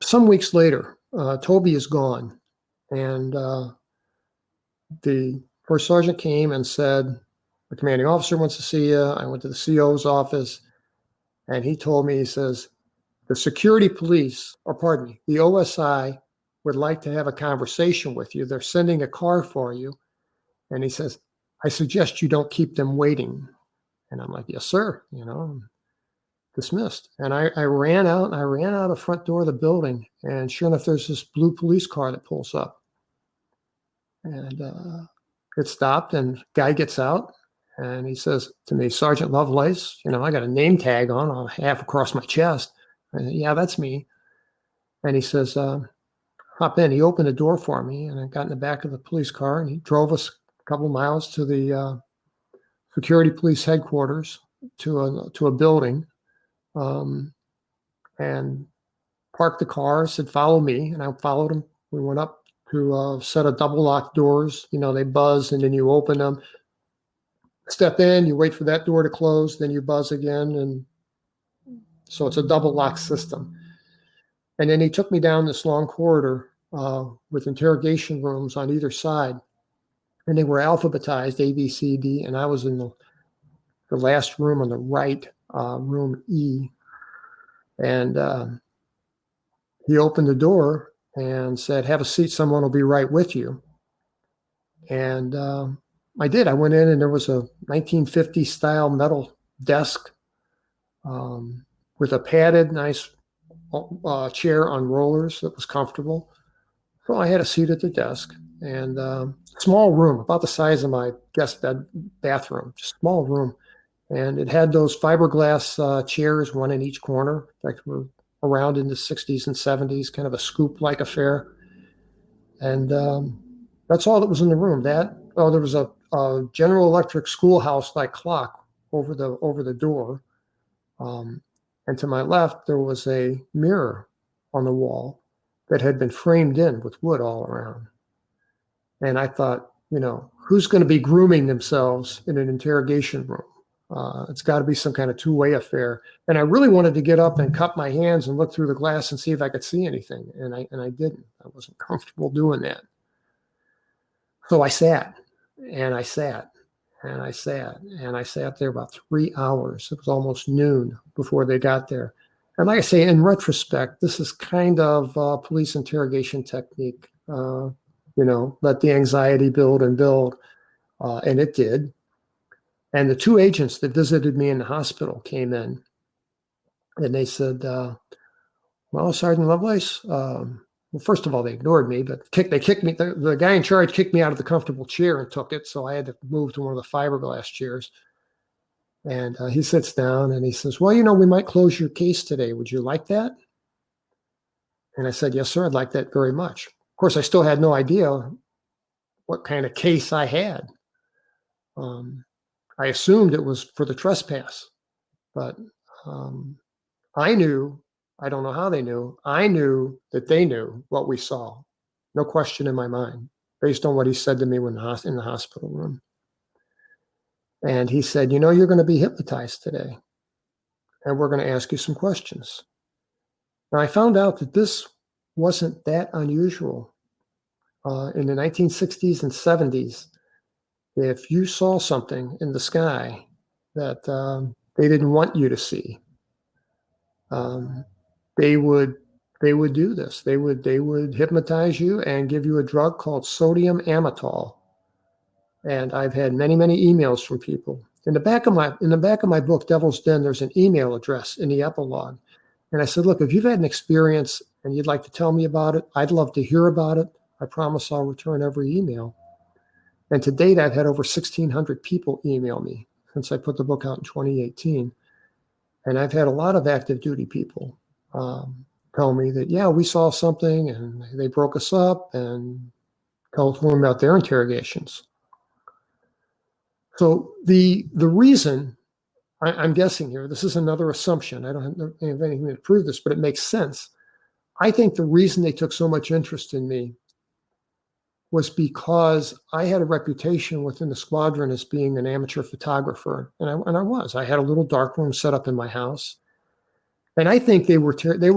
Speaker 2: Some weeks later, Toby is gone, and the first sergeant came and said, "The commanding officer wants to see you." I went to the CO's office, and he told me, he says, "The security police, or pardon me, the OSI would like to have a conversation with you. They're sending a car for you." And he says, "I suggest you don't keep them waiting." And I'm like, "Yes, sir," dismissed. And I ran out the front door of the building, and sure enough, there's this blue police car that pulls up. And it stopped, and guy gets out, and he says to me, "Sergeant Lovelace, I got a name tag on half across my chest." I said, "Yeah, that's me." And he says, "Hop in." He opened the door for me, and I got in the back of the police car, and he drove us a couple miles to the security police headquarters, to a building, and parked the car, said, "Follow me." And I followed him. We went up to a set of double locked doors. They buzz, and then you open them. Step in, you wait for that door to close, then you buzz again. And so it's a double lock system. And then he took me down this long corridor with interrogation rooms on either side. And they were alphabetized, A, B, C, D. And I was in the last room on the right, room E. And he opened the door and said, "Have a seat. Someone will be right with you." And I did. I went in, and there was a 1950s style metal desk with a padded, nice chair on rollers that was comfortable. So I had a seat at the desk, and small room, about the size of my guest bathroom, just small room. And it had those fiberglass chairs, one in each corner, that were around in the 60s and 70s, kind of a scoop-like affair. And that's all that was in the room. There was a General Electric schoolhouse-like clock over the door. And to my left, there was a mirror on the wall that had been framed in with wood all around. And I thought, who's going to be grooming themselves in an interrogation room? It's got to be some kind of two-way affair. And I really wanted to get up and cup my hands and look through the glass and see if I could see anything. And I didn't. I wasn't comfortable doing that. So I sat, and I sat, and I sat, and I sat there about 3 hours. It was almost noon before they got there. And like I say, in retrospect, this is kind of police interrogation technique. Let the anxiety build and build. And it did. And the two agents that visited me in the hospital came in, and they said, "Well, Sergeant Lovelace, Well, first of all, they ignored me, but they kicked me. The guy in charge kicked me out of the comfortable chair and took it. So I had to move to one of the fiberglass chairs. And he sits down and he says, well, we might close your case today. Would you like that? And I said, yes, sir, I'd like that very much. Of course, I still had no idea what kind of case I had. I assumed it was for the trespass, but I knew, I don't know how they knew, I knew that they knew what we saw. No question in my mind, based on what he said to me when in the hospital room. And he said, you're going to be hypnotized today, and we're going to ask you some questions. Now, I found out that this wasn't that unusual. In the 1960s and 70s, if you saw something in the sky that they didn't want you to see, they would do this. They would hypnotize you and give you a drug called sodium amytal. And I've had many, many emails from people. In the back of my book, Devil's Den, there's an email address in the epilogue. And I said, look, if you've had an experience and you'd like to tell me about it, I'd love to hear about it. I promise I'll return every email. And to date, I've had over 1,600 people email me since I put the book out in 2018. And I've had a lot of active duty people tell me that, yeah, we saw something and they broke us up and told them about their interrogations. So the reason, I'm guessing here, this is another assumption. I don't have anything to prove this, but it makes sense. I think the reason they took so much interest in me was because I had a reputation within the squadron as being an amateur photographer, and I was. I had a little darkroom set up in my house, and I think they were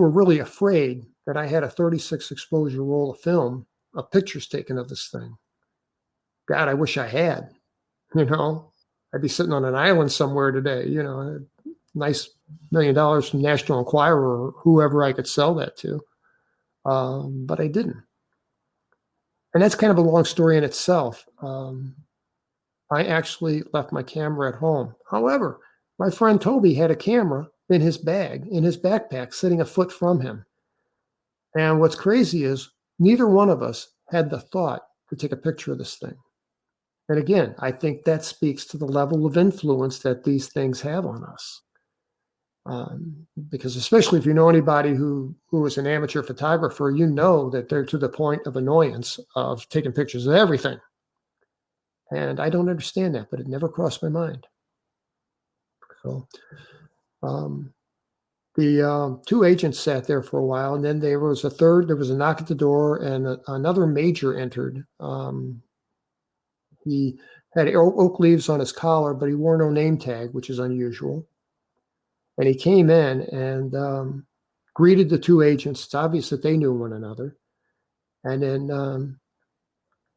Speaker 2: really afraid that I had a 36 exposure roll of film of pictures taken of this thing. God, I wish I had. I'd be sitting on an island somewhere today. A nice $1 million from National Enquirer or whoever I could sell that to, but I didn't. And that's kind of a long story in itself. I actually left my camera at home. However, my friend Toby had a camera in his backpack, sitting a foot from him. And what's crazy is neither one of us had the thought to take a picture of this thing. And again, I think that speaks to the level of influence that these things have on us. Because especially if you know anybody who is an amateur photographer, you know that they're to the point of annoyance of taking pictures of everything. And I don't understand that, but it never crossed my mind. So the two agents sat there for a while, and then there was a knock at the door, and another major entered. He had oak leaves on his collar, but he wore no name tag, which is unusual. And he came in and greeted the two agents. It's obvious that they knew one another. And then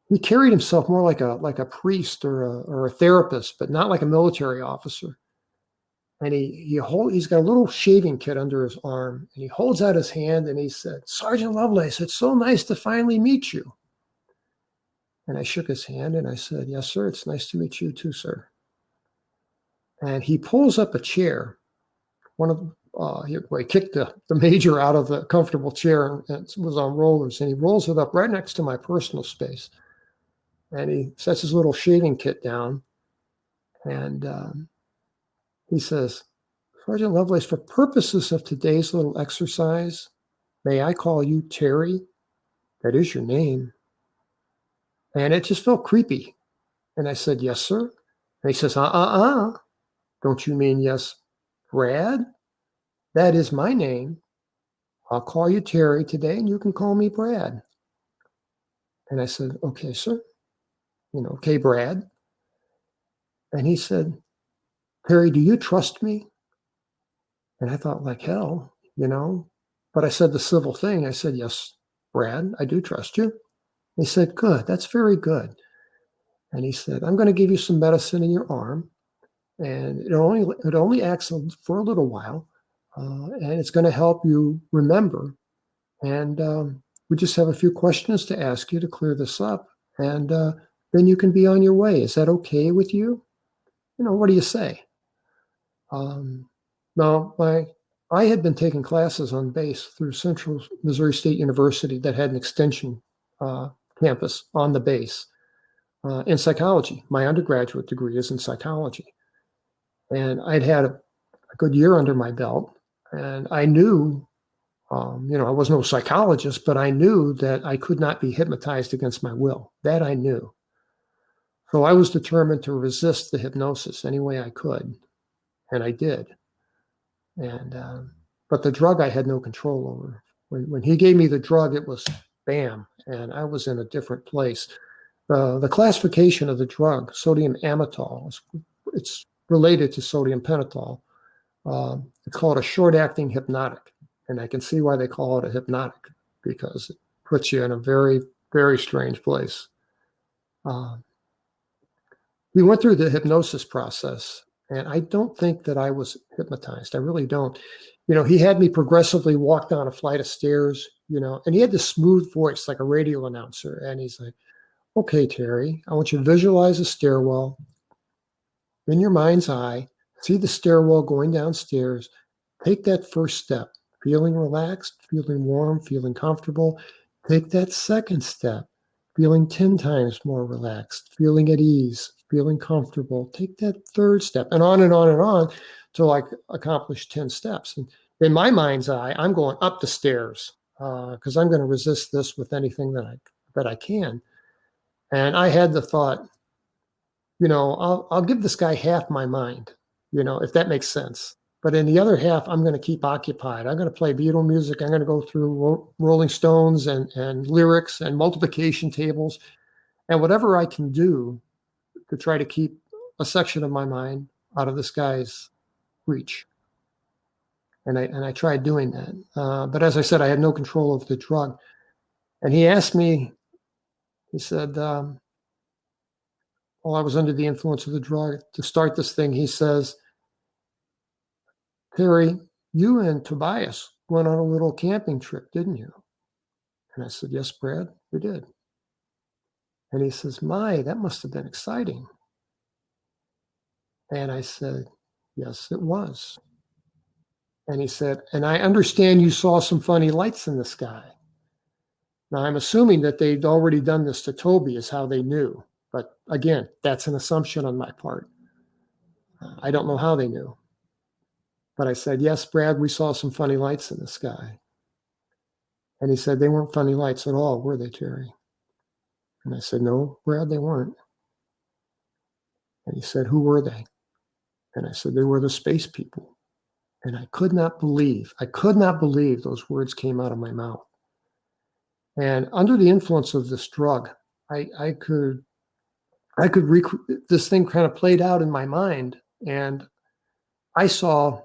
Speaker 2: he carried himself more like a priest or a therapist, but not like a military officer. And he's got a little shaving kit under his arm, and he holds out his hand and he said, "Sergeant Lovelace, it's so nice to finally meet you." And I shook his hand and I said, "Yes, sir. It's nice to meet you too, sir." And he pulls up a chair. He kicked the major out of the comfortable chair and it was on rollers, and he rolls it up right next to my personal space. And he sets his little shaving kit down, and he says, "Sergeant Lovelace, for purposes of today's little exercise, may I call you Terry? That is your name." And it just felt creepy. And I said, "Yes, sir." And he says, "Don't you mean yes, Brad? That is my name. I'll call you Terry today, and you can call me Brad." And I said, "Okay, sir. Okay, Brad." And he said, "Terry, do you trust me?" And I thought, like hell, But I said the civil thing. I said, "Yes, Brad, I do trust you." He said, "Good. That's very good." And he said, "I'm going to give you some medicine in your arm, and it only acts for a little while, and it's going to help you remember. And we just have a few questions to ask you to clear this up, and then you can be on your way. Is that okay with you? What do you say?" Now, I had been taking classes on base through Central Missouri State University that had an extension campus on the base in psychology. My undergraduate degree is in psychology. And I'd had a good year under my belt. And I knew, I was no psychologist, but I knew that I could not be hypnotized against my will. That I knew. So I was determined to resist the hypnosis any way I could. And I did. And but the drug I had no control over. When he gave me the drug, it was bam, and I was in a different place. The classification of the drug, sodium amytal, it's related to sodium pentothal. It's called a short-acting hypnotic, and I can see why they call it a hypnotic, because it puts you in a very, very strange place. We went through the hypnosis process, and I don't think that I was hypnotized. I really don't. He had me progressively walk down a flight of stairs, and he had this smooth voice like a radio announcer. And he's like, okay, Terry, I want you to visualize a stairwell in your mind's eye, see the stairwell going downstairs, take that first step, feeling relaxed, feeling warm, feeling comfortable. Take that second step, feeling 10 times more relaxed, feeling at ease, feeling comfortable. Take that third step, and on and on and on till I accomplish 10 steps. And in my mind's eye, I'm going up the stairs because I'm going to resist this with anything that I can. And I had the thought, I'll give this guy half my mind, if that makes sense. But in the other half, I'm going to keep occupied. I'm going to play Beatle music. I'm going to go through Rolling Stones and lyrics and multiplication tables and whatever I can do to try to keep a section of my mind out of this guy's reach. And I tried doing that. But as I said, I had no control over the drug. And he asked me, he said, while I was under the influence of the drug, to start this thing, he says, Terry, you and Tobias went on a little camping trip, didn't you? And I said, yes, Brad, we did. And he says, my, that must have been exciting. And I said, yes, it was. And he said, and I understand you saw some funny lights in the sky. Now, I'm assuming that they'd already done this to Toby is how they knew. But again, that's an assumption on my part. I don't know how they knew. But I said, yes, Brad, we saw some funny lights in the sky. And he said, they weren't funny lights at all, were they, Terry? And I said, no, Brad, they weren't. And he said, who were they? And I said, they were the space people. And I could not believe those words came out of my mouth. And under the influence of this drug, I could this thing kind of played out in my mind, and I saw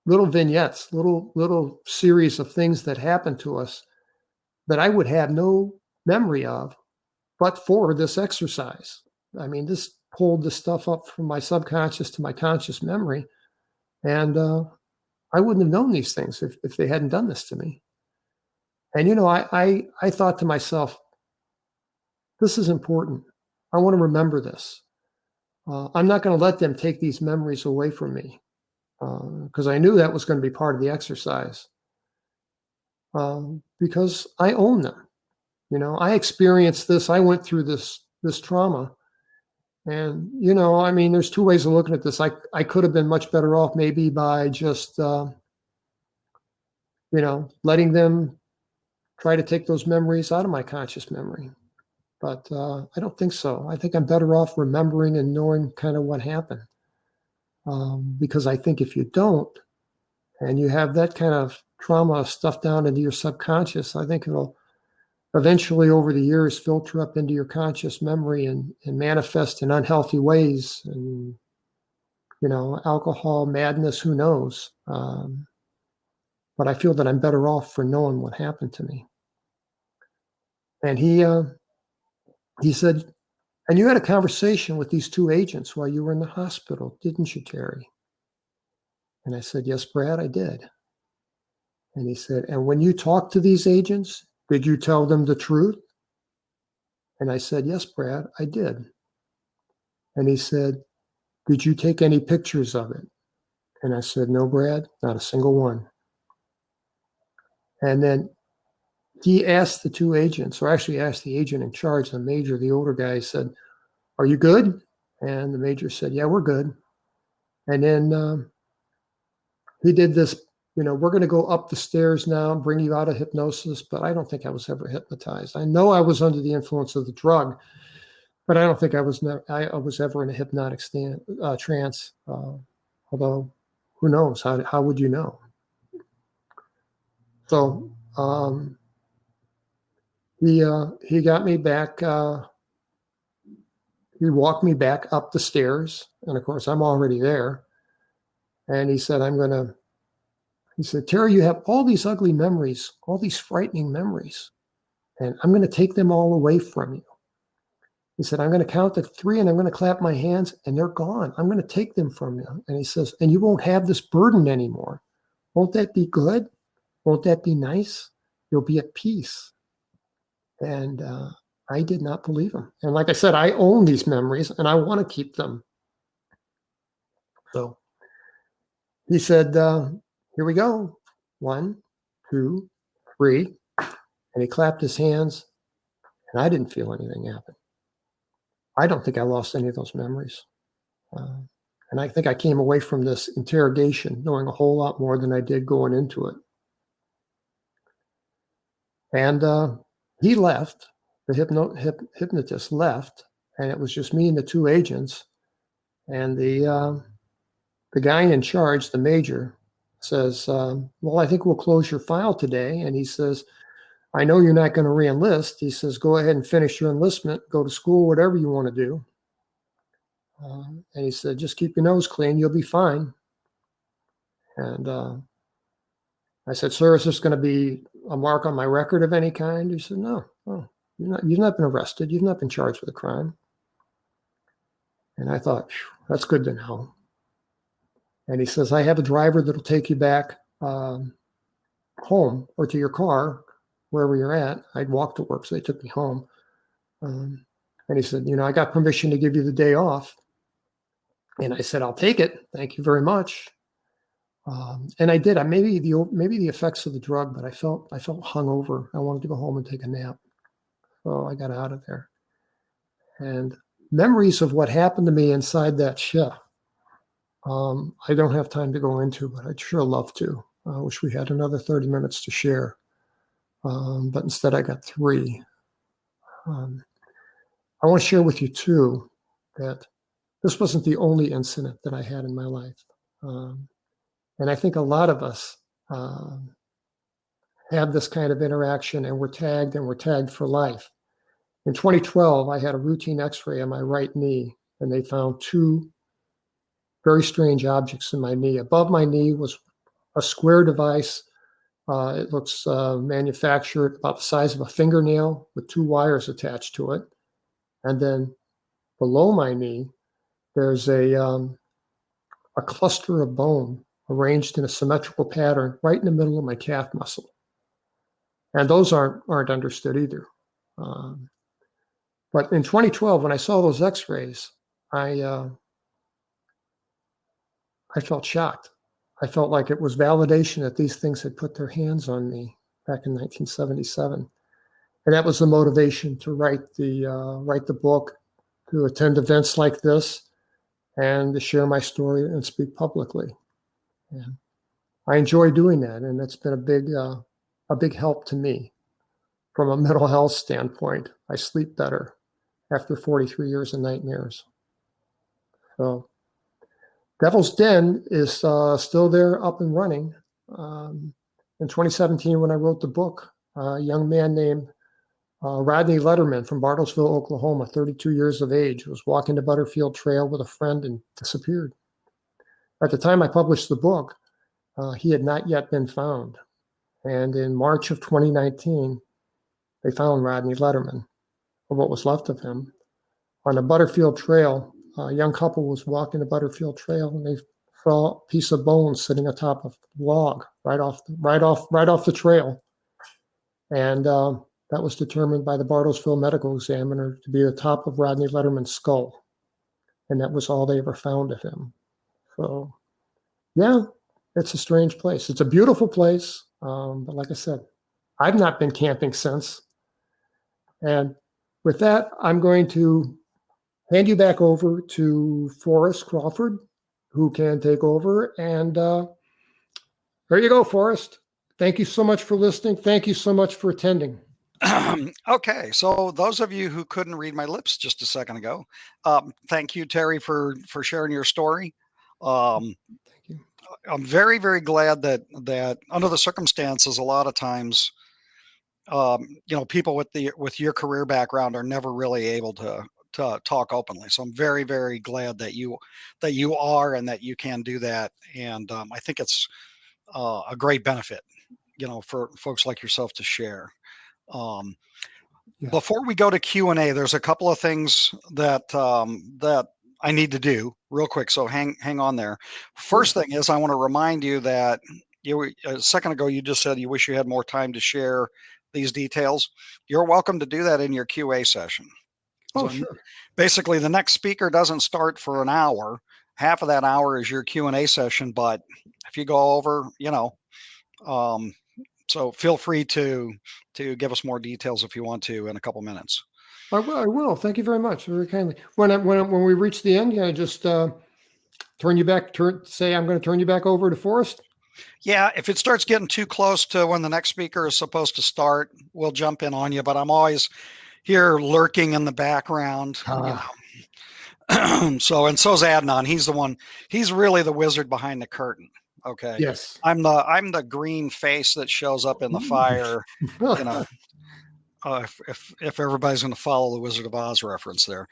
Speaker 2: little vignettes, little series of things that happened to us that I would have no memory of, but for this exercise. I mean, this pulled the stuff up from my subconscious to my conscious memory, and I wouldn't have known these things if they hadn't done this to me. And I thought to myself, this is important. I want to remember this. I'm not going to let them take these memories away from me, because I knew that was going to be part of the exercise, because I own them. I experienced this. I went through this trauma. And, I mean, there's two ways of looking at this. I could have been much better off maybe by just, letting them try to take those memories out of my conscious memory. But I don't think so. I think I'm better off remembering and knowing kind of what happened. Because I think if you don't, and you have that kind of trauma stuffed down into your subconscious, I think it'll eventually over the years filter up into your conscious memory and manifest in unhealthy ways, and alcohol, madness, who knows. But I feel that I'm better off for knowing what happened to me. And he said, and you had a conversation with these two agents while you were in the hospital, didn't you, Terry? And I said, yes, Brad, I did. And he said, and when you talked to these agents, did you tell them the truth? And I said, yes, Brad, I did. And he said, did you take any pictures of it? And I said, no, Brad, not a single one. And then he asked the two agents, or actually asked the agent in charge, the major, the older guy, said, are you good? And the major said, yeah, we're good. And then he did this, we're going to go up the stairs now and bring you out of hypnosis. But I don't think I was ever hypnotized. I know I was under the influence of the drug, but I don't think I was ever in a hypnotic trance. Although, who knows? How would you know? So he got me back. He walked me back up the stairs, and of course, I'm already there. And he said, he said, Terry, you have all these ugly memories, all these frightening memories, and I'm going to take them all away from you. He said, I'm going to count to 3 and I'm going to clap my hands and they're gone. I'm going to take them from you. And he says, and you won't have this burden anymore. Won't that be good? Won't that be nice? You'll be at peace. And I did not believe him. And like I said, I own these memories and I want to keep them. So he said, here we go. 1, 2, 3. And he clapped his hands and I didn't feel anything happen. I don't think I lost any of those memories. And I think I came away from this interrogation knowing a whole lot more than I did going into it. And he left, the hypnotist left, and it was just me and the two agents. And the guy in charge, the major, says, well, I think we'll close your file today. And he says, I know you're not going to re-enlist. He says, go ahead and finish your enlistment, go to school, whatever you want to do. And he said, just keep your nose clean. You'll be fine. And I said, sir, is this going to be a mark on my record of any kind? He said, no, you've not been arrested. You've not been charged with a crime. And I thought, that's good to know. And he says, I have a driver that'll take you back home or to your car, wherever you're at. I'd walk to work, so they took me home. And he said, I got permission to give you the day off. And I said, I'll take it. Thank you very much. And I did. Maybe the effects of the drug, but I felt hungover. I wanted to go home and take a nap. So I got out of there. And memories of what happened to me inside that ship, I don't have time to go into, but I'd sure love to. I wish we had another 30 minutes to share. But instead I got 3. I want to share with you too that this wasn't the only incident that I had in my life. And I think a lot of us have this kind of interaction and we're tagged for life. In 2012, I had a routine x-ray on my right knee and they found 2 very strange objects in my knee. Above my knee was a square device. It looks manufactured about the size of a fingernail with 2 wires attached to it. And then below my knee, there's a cluster of bone arranged in a symmetrical pattern right in the middle of my calf muscle. And those aren't understood either. But in 2012, when I saw those x-rays, I felt shocked. I felt like it was validation that these things had put their hands on me back in 1977. And that was the motivation to write the book, to attend events like this, and to share my story and speak publicly. And I enjoy doing that, and it's been a big help to me from a mental health standpoint. I sleep better after 43 years of nightmares. So Devil's Den is still there, up and running. In 2017, when I wrote the book, a young man named Rodney Letterman from Bartlesville, Oklahoma, 32 years of age, was walking the Butterfield Trail with a friend and disappeared. At the time I published the book, he had not yet been found. And in March of 2019, they found Rodney Letterman, or what was left of him, on the Butterfield Trail. A young couple was walking the Butterfield Trail, and they saw a piece of bone sitting atop a log right off the trail. And that was determined by the Bartlesville medical examiner to be the top of Rodney Letterman's skull. And that was all they ever found of him. So Yeah, it's a strange place. It's a beautiful place. But like I said, I've not been camping since. And with that, I'm going to hand you back over to Forrest Crawford, who can take over. And there you go, Forrest. Thank you so much for listening. Thank you so much for attending.
Speaker 1: Okay, so those of you who couldn't read my lips just a second ago, thank you, Terry, for sharing your story.
Speaker 2: Thank you.
Speaker 1: I'm very, very glad that under the circumstances, a lot of times, people with your career background are never really able to talk openly. So I'm very, very glad that you are and that you can do that. And I think it's a great benefit, for folks like yourself to share. Um,
Speaker 2: Yes.
Speaker 1: Before we go to Q&A, there's a couple of things that I need to do real quick. So hang on there. First thing is I want to remind you that a second ago you just said you wish you had more time to share these details. You're welcome to do that in your QA session.
Speaker 2: Oh,
Speaker 1: So
Speaker 2: sure.
Speaker 1: basically, the next speaker doesn't start for an hour. Half of that hour is your Q&A session. But if you go over, um, so feel free to give us more details if you want to in a couple minutes.
Speaker 2: I will. I will. Thank you very much. Very kindly. When we reach the end, just turn you back. Say I'm going to turn you back over to Forrest.
Speaker 1: Yeah, if it starts getting too close to when the next speaker is supposed to start, we'll jump in on you. But I'm always here lurking in the background. So and so's Adnan. He's really the wizard behind the curtain. Okay.
Speaker 2: Yes.
Speaker 1: I'm the green face that shows up in the fire, you know. If everybody's going to follow the Wizard of Oz reference there.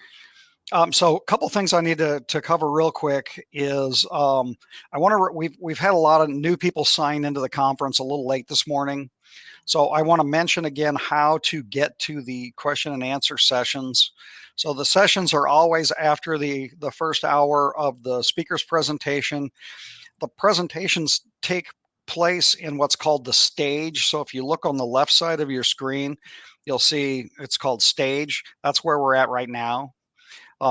Speaker 1: So a couple things I need to cover real quick is I want to we've had a lot of new people sign into the conference a little late this morning. So I want to mention again how to get to the question and answer sessions. So the sessions are always after the first hour of the speaker's presentation. The presentations take place in what's called the stage. So if you look on the left side of your screen, you'll see it's called stage. That's where we're at right now.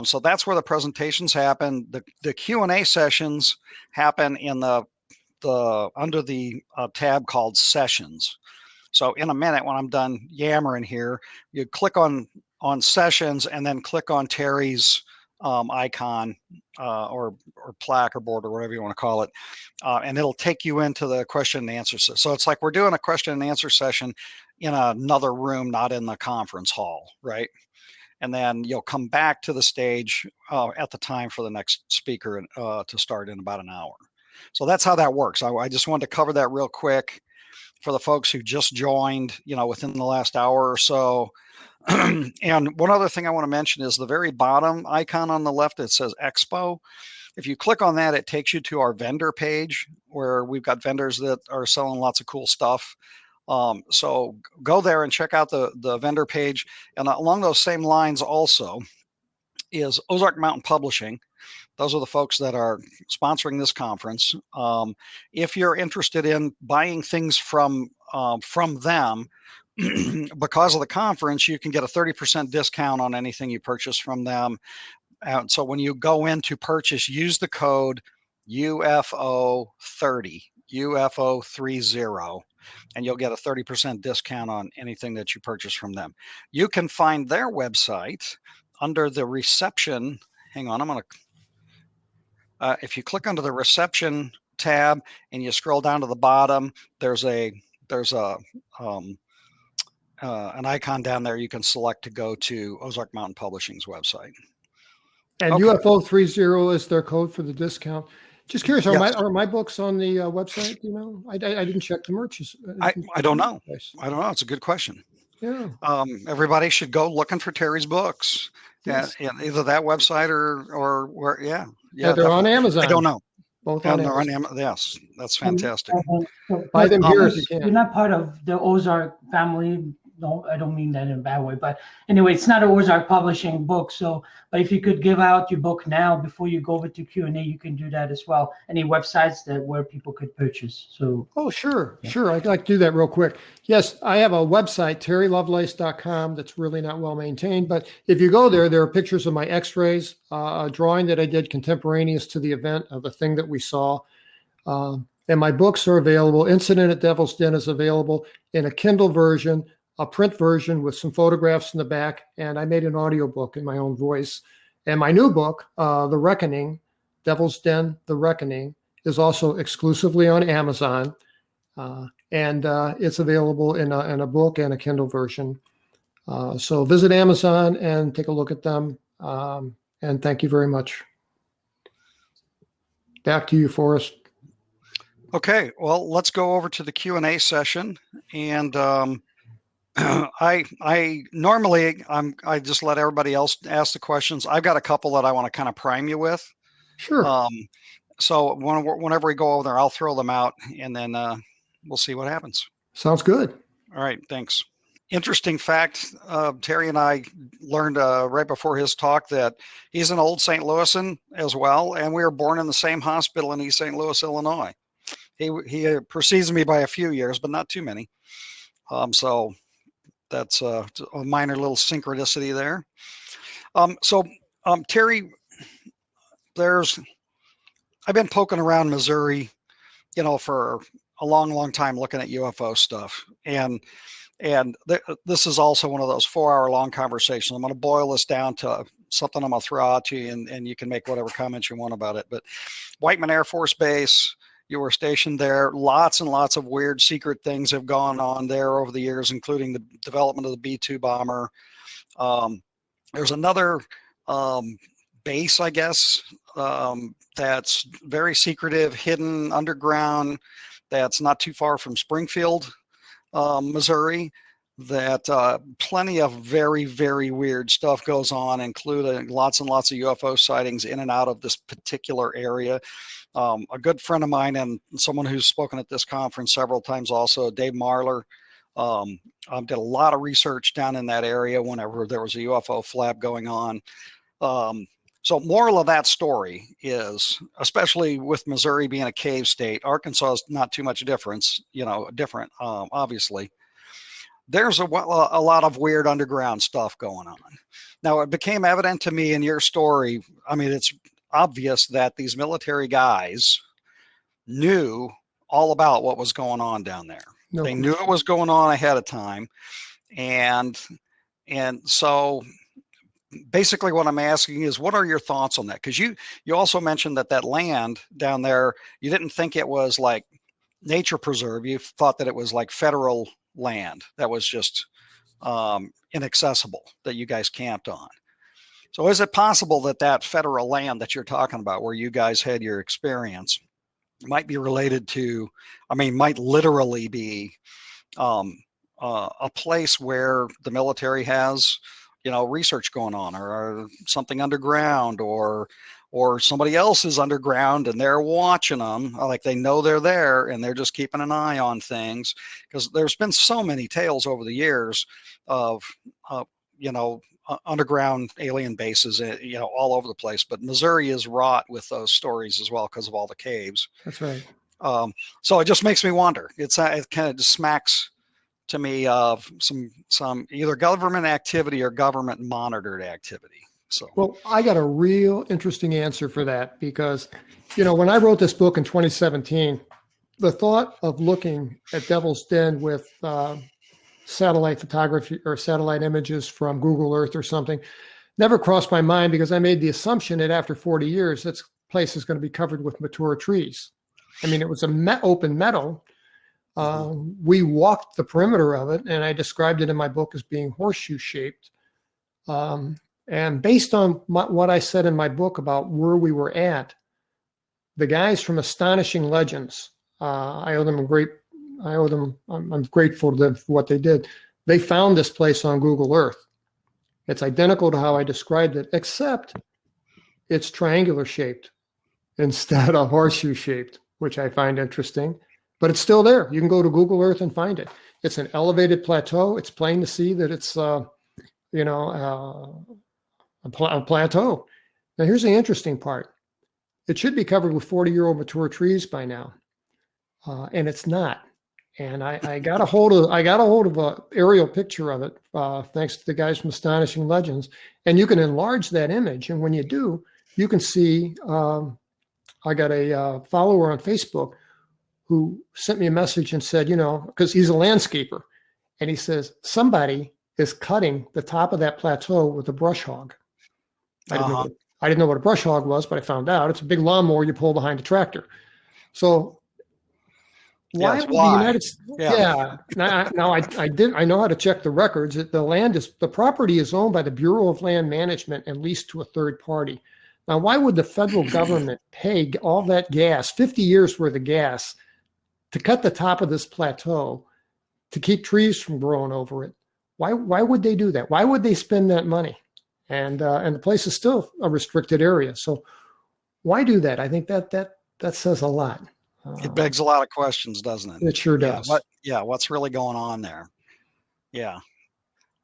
Speaker 1: So that's where the presentations happen. The Q&A sessions happen in the under the tab called sessions. So in a minute, when I'm done yammering here, you click on sessions and then click on Terry's icon or plaque or board or whatever you want to call it, and it'll take you into the question and answer. So it's like we're doing a question and answer session in another room, not in the conference hall, right? And then you'll come back to the stage at the time for the next speaker to start in about an hour. So that's how that works. I just wanted to cover that real quick for the folks who just joined, within the last hour or so. And one other thing I want to mention is the very bottom icon on the left that says Expo. If you click on that, it takes you to our vendor page where we've got vendors that are selling lots of cool stuff. So go there and check out the vendor page. And along those same lines also is Ozark Mountain Publishing. Those are the folks that are sponsoring this conference. If you're interested in buying things from them, because of the conference, you can get a 30% discount on anything you purchase from them. And so when you go in to purchase, use the code UFO30, UFO30, and you'll get a 30% discount on anything that you purchase from them. You can find their website under the reception. Hang on, I'm going to, if you click under the reception tab and you scroll down to the bottom, there's an icon down there you can select to go to Ozark Mountain Publishing's website.
Speaker 2: And okay. UFO 30 is their code for the discount. Just curious, are my books on the website? I didn't check the merch.
Speaker 1: I don't know. I don't know. It's a good question.
Speaker 2: Yeah.
Speaker 1: Everybody should go looking for Terry's books. Yes. At either that website or where. Yeah.
Speaker 2: Yeah. They're on Amazon.
Speaker 1: I don't know.
Speaker 2: Both on Amazon.
Speaker 1: Yes, that's fantastic.
Speaker 2: Buy them here if you can.
Speaker 3: You're not part of the Ozark family. No, I don't mean that in a bad way, but anyway, it's not an Ozark publishing book. So, but if you could give out your book now before you go over to Q&A, you can do that as well. Any websites where people could purchase. So.
Speaker 2: Oh, sure. Yeah. Sure. I'd like to do that real quick. Yes, I have a website, terrylovelace.com, that's really not well maintained. But if you go there, there are pictures of my x-rays, a drawing that I did contemporaneous to the event of the thing that we saw. And my books are available. Incident at Devil's Den is available in a Kindle version, a print version with some photographs in the back, and I made an audiobook in my own voice. And my new book, The Reckoning, Devil's Den, The Reckoning, is also exclusively on Amazon. And it's available in a book and a Kindle version. So visit Amazon and take a look at them. And thank you very much. Back to you, Forrest.
Speaker 1: Okay, well, let's go over to the Q&A session. And I normally I just let everybody else ask the questions. I've got a couple that I want to kind of prime you with.
Speaker 2: Sure.
Speaker 1: So whenever we go over there, I'll throw them out, and then we'll see what happens.
Speaker 2: Sounds good.
Speaker 1: All right, thanks. Interesting fact, Terry and I learned right before his talk that he's an old St. Louisan as well, and we were born in the same hospital in East St. Louis, Illinois. He precedes me by a few years, but not too many. So that's a minor little synchronicity there. Terry, I've been poking around Missouri, for a long, long time looking at UFO stuff. And this is also one of those 4-hour-long conversations. I'm going to boil this down to something I'm going to throw out to you, and you can make whatever comments you want about it. But Whiteman Air Force Base, you were stationed there. Lots and lots of weird secret things have gone on there over the years, including the development of the B-2 bomber. There's another base, I guess, that's very secretive, hidden underground, that's not too far from Springfield, Missouri, that plenty of very, very weird stuff goes on, including lots and lots of UFO sightings in and out of this particular area. A good friend of mine and someone who's spoken at this conference several times also, Dave Marler, did a lot of research down in that area whenever there was a UFO flap going on. So moral of that story is, especially with Missouri being a cave state, Arkansas is not too much different, obviously. There's a lot of weird underground stuff going on. Now, it became evident to me in your story, it's obvious that these military guys knew all about what was going on down there. No, they knew it was going on ahead of time. And so basically what I'm asking is, what are your thoughts on that? Because you also mentioned that land down there, you didn't think it was like nature preserve. You thought that it was like federal land that was just inaccessible, that you guys camped on. So is it possible that federal land that you're talking about, where you guys had your experience, might be related to, might literally be a place where the military has, research going on, or something underground, or somebody else is underground and they're watching them, like they know they're there and they're just keeping an eye on things? Because there's been so many tales over the years of, underground alien bases, all over the place. But Missouri is wrought with those stories as well because of all the caves.
Speaker 2: That's right.
Speaker 1: So it just makes me wonder. It kind of just smacks to me of some either government activity or government monitored activity. So,
Speaker 2: well, I got a real interesting answer for that, because, when I wrote this book in 2017, the thought of looking at Devil's Den with satellite photography or satellite images from Google Earth or something never crossed my mind, because I made the assumption that after 40 years, this place is going to be covered with mature trees. It was open meadow. We walked the perimeter of it, and I described it in my book as being horseshoe shaped. And based on what I said in my book about where we were at, the guys from Astonishing Legends, I'm grateful to them for what they did. They found this place on Google Earth. It's identical to how I described it, except it's triangular shaped instead of horseshoe shaped, which I find interesting. But it's still there. You can go to Google Earth and find it. It's an elevated plateau. It's plain to see that it's, a plateau. Now, here's the interesting part. It should be covered with 40-year-old mature trees by now, and it's not. And I got a hold of an aerial picture of it, thanks to the guys from Astonishing Legends. And you can enlarge that image, and when you do, you can see a I got a follower on Facebook who sent me a message and said, because he's a landscaper, and he says, somebody is cutting the top of that plateau with a brush hog. I didn't know what a brush hog was, but I found out it's a big lawnmower you pull behind a tractor. So why would the United States? Yeah. Now I know how to check the records. The property is owned by the Bureau of Land Management and leased to a third party. Now, why would the federal government pay all that gas, 50 years worth of gas, to cut the top of this plateau to keep trees from growing over it? Why would they do that? Why would they spend that money? And the place is still a restricted area. So why do that? I think that says a lot.
Speaker 1: It begs a lot of questions, doesn't it?
Speaker 2: It sure does.
Speaker 1: What's really going on there? Yeah.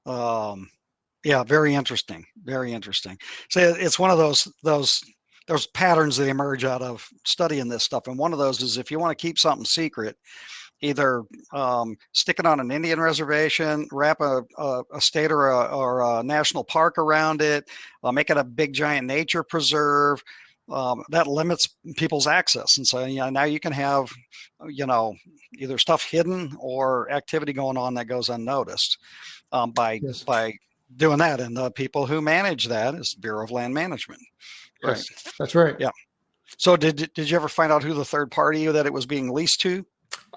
Speaker 1: Very interesting. Very interesting. So it's one of those patterns that emerge out of studying this stuff. And one of those is, if you want to keep something secret, either stick it on an Indian reservation, wrap a state or a national park around it, make it a big giant nature preserve. That limits people's access. And so, now you can have, either stuff hidden or activity going on that goes unnoticed by doing that. And the people who manage that is the Bureau of Land Management.
Speaker 2: Yes,
Speaker 1: right.
Speaker 2: That's right.
Speaker 1: Yeah. So did you ever find out who the third party that it was being leased to?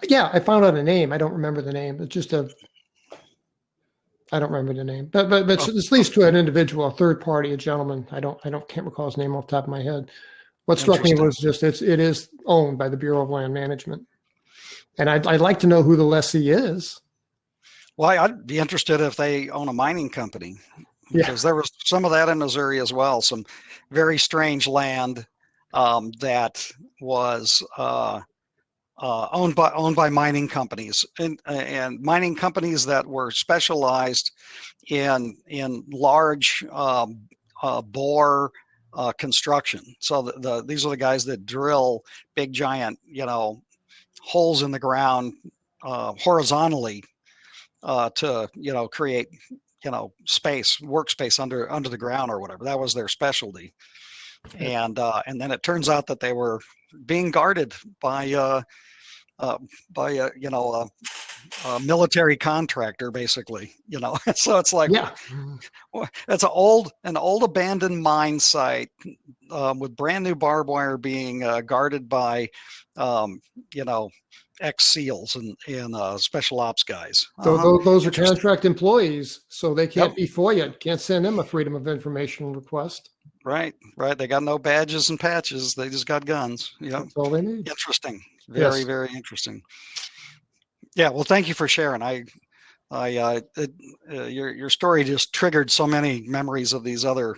Speaker 2: Yeah, I found out a name. I don't remember the name. It's just I don't remember the name, but it's leased to an individual, a third party, a gentleman. Can't recall his name off the top of my head. What struck me was just it is owned by the Bureau of Land Management, and I'd like to know who the lessee is.
Speaker 1: Well, I'd be interested if they own a mining company, because there was some of that in Missouri as well. Some very strange land that was owned by mining companies, and mining companies that were specialized in large bore construction. So these are the guys that drill big giant holes in the ground horizontally to create workspace under the ground or whatever. That was their specialty. And then it turns out that they were being guarded by a military contractor, basically. So it's like, it's an old abandoned mine site with brand new barbed wire being guarded by ex-SEALs and special ops guys.
Speaker 2: Those are contract employees, so they can't be FOIA. Can't send them a Freedom of Information request.
Speaker 1: Right. They got no badges and patches. They just got guns.
Speaker 2: That's all they need.
Speaker 1: Interesting. Very, very interesting. Yeah. Well, thank you for sharing. Your story just triggered so many memories of these other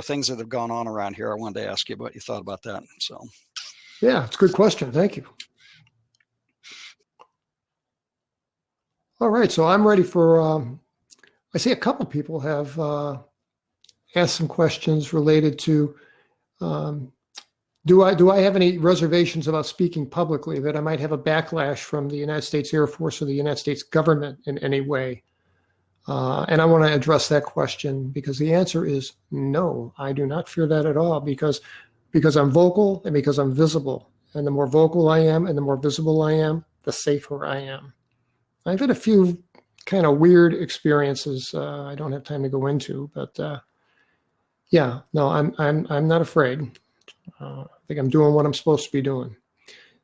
Speaker 1: things that have gone on around here. I wanted to ask you what you thought about that. So.
Speaker 2: Yeah, it's a good question. Thank you. All right, so I'm ready for. I see a couple people have asked some questions related to. Do I have any reservations about speaking publicly, that I might have a backlash from the United States Air Force or the United States government in any way? And I want to address that question, because the answer is no. I do not fear that at all, because I'm vocal and because I'm visible. And the more vocal I am and the more visible I am, the safer I am. I've had a few kind of weird experiences I don't have time to go into, but I'm not afraid. I think I'm doing what I'm supposed to be doing.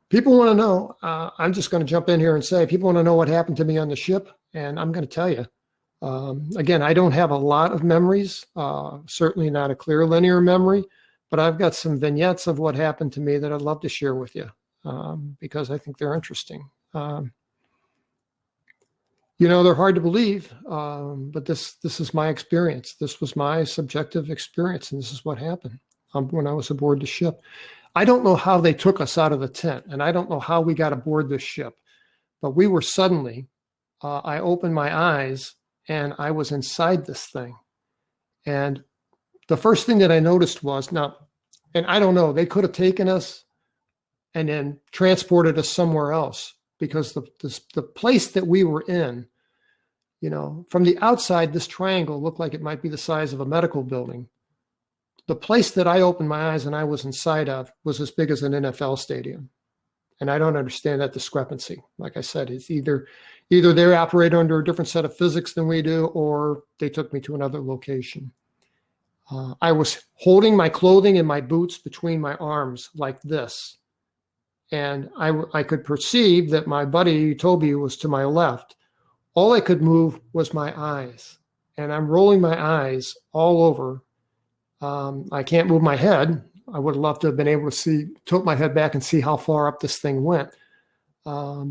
Speaker 2: People want to know, I'm just going to jump in here and say, people want to know what happened to me on the ship, and I'm going to tell you. Again, I don't have a lot of memories, certainly not a clear linear memory, but I've got some vignettes of what happened to me that I'd love to share with you, because I think they're interesting. They're hard to believe, but this is my experience. This was my subjective experience, and this is what happened when I was aboard the ship. I don't know how they took us out of the tent, and I don't know how we got aboard this ship, but we were suddenly, I opened my eyes, and I was inside this thing. And the first thing that I noticed was, and I don't know, they could have taken us and then transported us somewhere else, because the place that we were in, from the outside, this triangle looked like it might be the size of a medical building. the place that I opened my eyes and I was inside of was as big as an NFL stadium. And I don't understand that discrepancy. Like I said, it's either they operate under a different set of physics than we do, or they took me to another location. I was holding my clothing and my boots between my arms like this. And I could perceive that my buddy, Toby, was to my left. All I could move was my eyes. And I'm rolling my eyes all over. I can't move my head. I would have loved to have been able to tilt my head back and see how far up this thing went,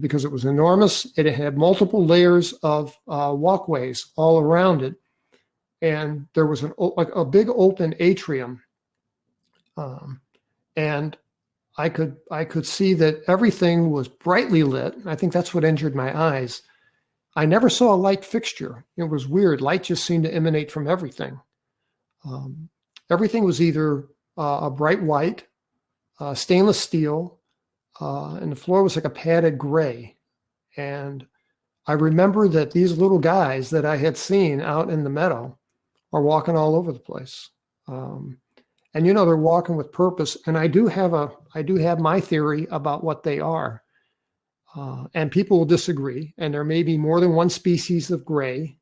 Speaker 2: because it was enormous. It had multiple layers of walkways all around it. And there was a big open atrium. And I could see that everything was brightly lit. I think that's what injured my eyes. I never saw a light fixture. It was weird. Light just seemed to emanate from everything. Everything was either a bright white, stainless steel, and the floor was like a padded gray. And I remember that these little guys that I had seen out in the meadow are walking all over the place. And they're walking with purpose. And I do have my theory about what they are. And people will disagree. And there may be more than one species of gray.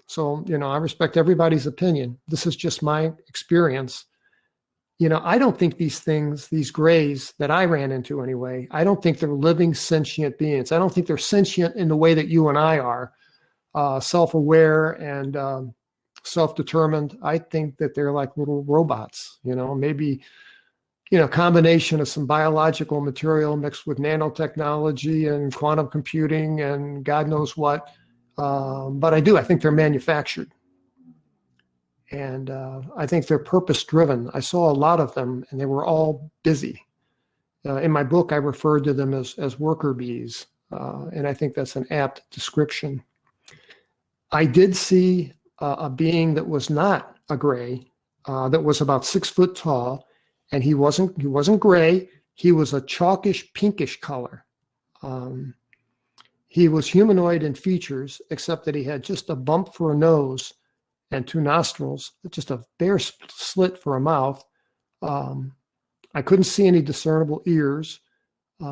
Speaker 2: So I respect everybody's opinion. This is just my experience. I don't think these grays that I ran into anyway, I don't think they're living sentient beings. I don't think they're sentient in the way that you and I are, self-aware and self-determined. I think that they're like little robots, maybe, combination of some biological material mixed with nanotechnology and quantum computing and God knows what. But I think they're manufactured. And I think they're purpose-driven. I saw a lot of them, and they were all busy. In my book, I referred to them as worker bees, and I think that's an apt description. I did see a being that was not a gray, that was about 6 foot tall, and he wasn't gray. He was a chalkish pinkish color. He was humanoid in features, except that he had just a bump for a nose and 2 nostrils, just a bare slit for a mouth. I couldn't see any discernible ears.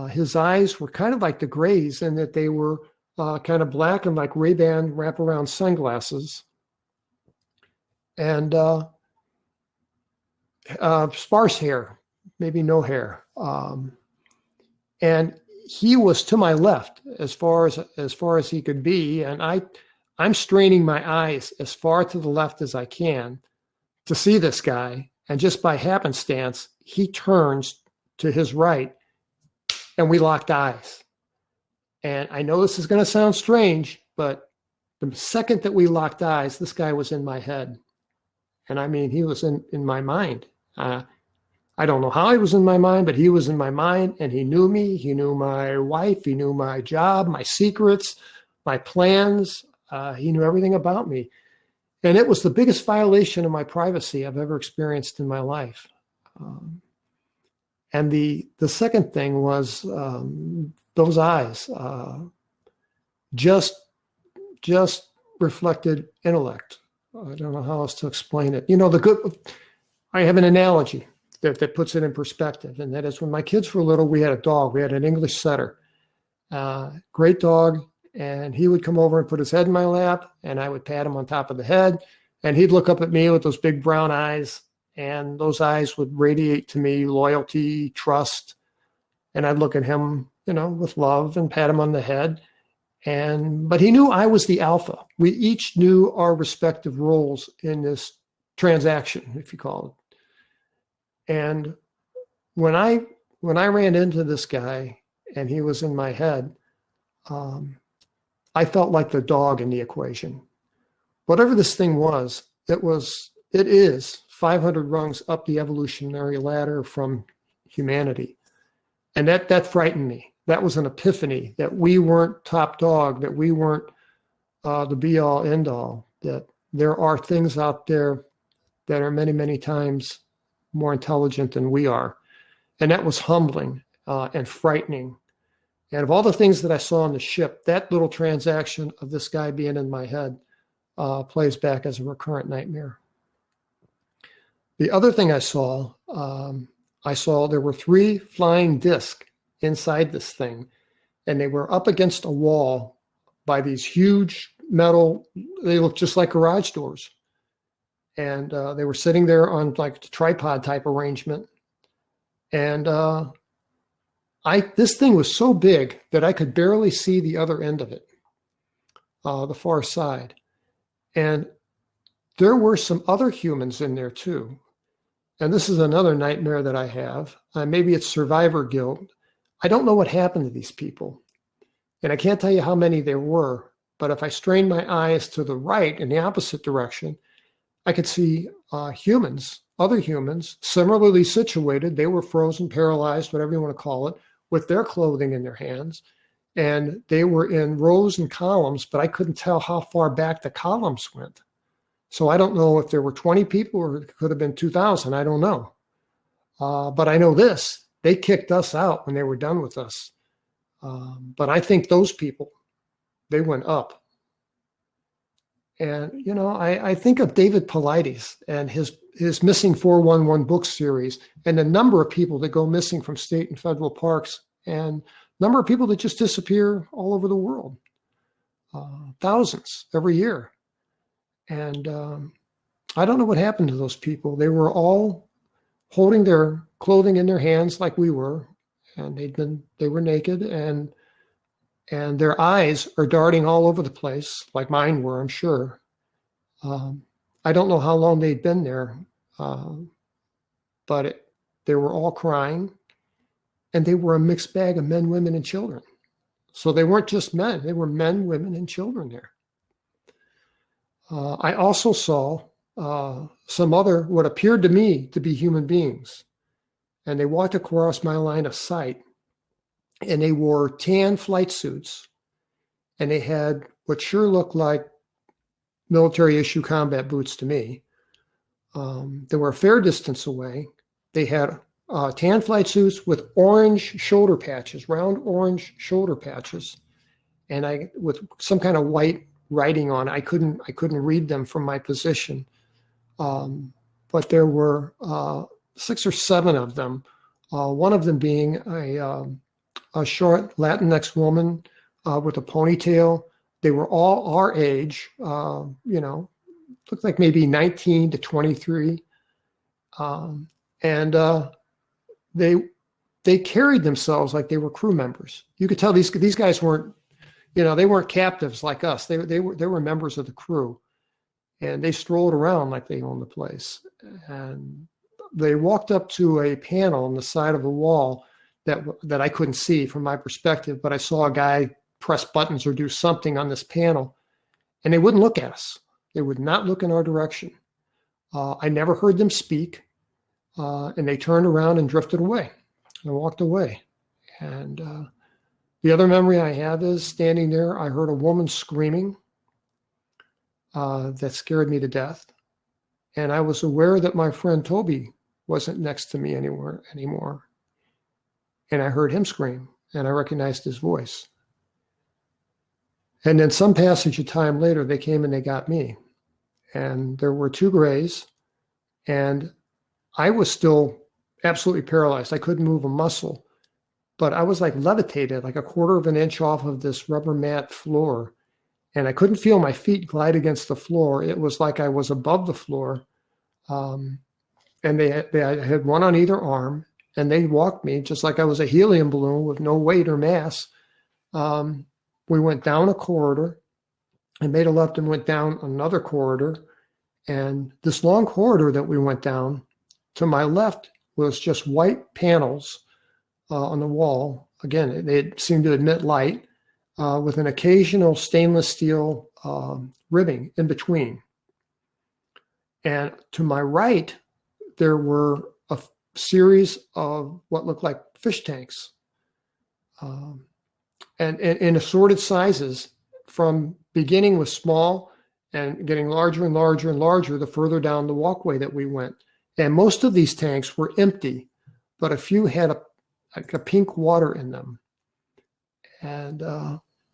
Speaker 2: His eyes were kind of like the grays in that they were kind of black and like Ray-Ban wraparound sunglasses. And sparse hair, maybe no hair. And he was to my left as far as he could be. And I'm straining my eyes as far to the left as I can to see this guy. And just by happenstance, he turns to his right and we locked eyes. And I know this is going to sound strange, but the second that we locked eyes, this guy was in my head. And I mean, he was in my mind. I don't know how he was in my mind, but he was in my mind, and he knew me. He knew my wife. He knew my job, my secrets, my plans. He knew everything about me. And it was the biggest violation of my privacy I've ever experienced in my life. And the second thing was those eyes just reflected intellect. I don't know how else to explain it. I have an analogy that puts it in perspective. And that is, when my kids were little, we had a dog. We had an English setter. Great dog. And he would come over and put his head in my lap, and I would pat him on top of the head. And he'd look up at me with those big brown eyes, and those eyes would radiate to me loyalty, trust. And I'd look at him, with love and pat him on the head. But he knew I was the alpha. We each knew our respective roles in this transaction, if you call it. And when I ran into this guy and he was in my head, I felt like the dog in the equation. Whatever this thing was, it is 500 rungs up the evolutionary ladder from humanity. And that frightened me. That was an epiphany, that we weren't top dog, that we weren't the be all end all, that there are things out there that are many, many times more intelligent than we are. And that was humbling and frightening. And of all the things that I saw on the ship, that little transaction of this guy being in my head plays back as a recurrent nightmare. The other thing I saw there were 3 flying discs inside this thing, and they were up against a wall by these huge metal, they looked just like garage doors. And they were sitting there on like a tripod type arrangement. And this thing was so big that I could barely see the other end of it, the far side. And there were some other humans in there too. And this is another nightmare that I have. Maybe it's survivor guilt. I don't know what happened to these people. And I can't tell you how many there were, but if I strained my eyes to the right in the opposite direction, I could see humans, other humans, similarly situated. They were frozen, paralyzed, whatever you want to call it, with their clothing in their hands. And they were in rows and columns, but I couldn't tell how far back the columns went. So I don't know if there were 20 people or it could have been 2,000. I don't know. But I know this, they kicked us out when they were done with us. But I think those people, they went up. And, you know, I think of David Paulides and his Missing 411 book series and the number of people that go missing from state and federal parks and number of people that just disappear all over the world. Thousands every year. And I don't know what happened to those people. They were all holding their clothing in their hands like we were, and they were naked, and their eyes are darting all over the place, like mine were, I'm sure. I don't know how long they'd been there, but they were all crying, and they were a mixed bag of men, women, and children. So they weren't just men; they were men, women, and children there. I also saw some other, what appeared to me to be human beings, and they walked across my line of sight, and they wore tan flight suits, and they had what sure looked like military issue combat boots to me. They were a fair distance away. They had tan flight suits with orange shoulder patches, round orange shoulder patches, and with some kind of white writing on it. I couldn't read them from my position, but there were 6 or 7 of them. One of them being a short Latinx woman with a ponytail. They were all our age, looked like maybe 19 to 23. And they carried themselves like they were crew members. You could tell these guys weren't, they weren't captives like us. They were members of the crew, and they strolled around like they owned the place. And they walked up to a panel on the side of the wall that I couldn't see from my perspective, but I saw a guy press buttons or do something on this panel, and they wouldn't look at us. They would not look in our direction. I never heard them speak, and they turned around and drifted away and walked away. And the other memory I have is standing there, I heard a woman screaming that scared me to death. And I was aware that my friend Toby wasn't next to me anymore. And I heard him scream, and I recognized his voice. And then some passage of time later, they came and they got me. And there were 2 grays, and I was still absolutely paralyzed. I couldn't move a muscle, but I was like levitated, like a 1/4 of an inch off of this rubber mat floor. And I couldn't feel my feet glide against the floor. It was like I was above the floor. And they had one on either arm, and they walked me just like I was a helium balloon with no weight or mass. We went down a corridor and made a left and went down another corridor. And this long corridor that we went down, to my left was just white panels on the wall. Again, they seemed to admit light with an occasional stainless steel ribbing in between. And to my right, there were a series of what looked like fish tanks. And in assorted sizes, from beginning with small and getting larger and larger and larger the further down the walkway that we went. And most of these tanks were empty, but a few had a pink water in them. And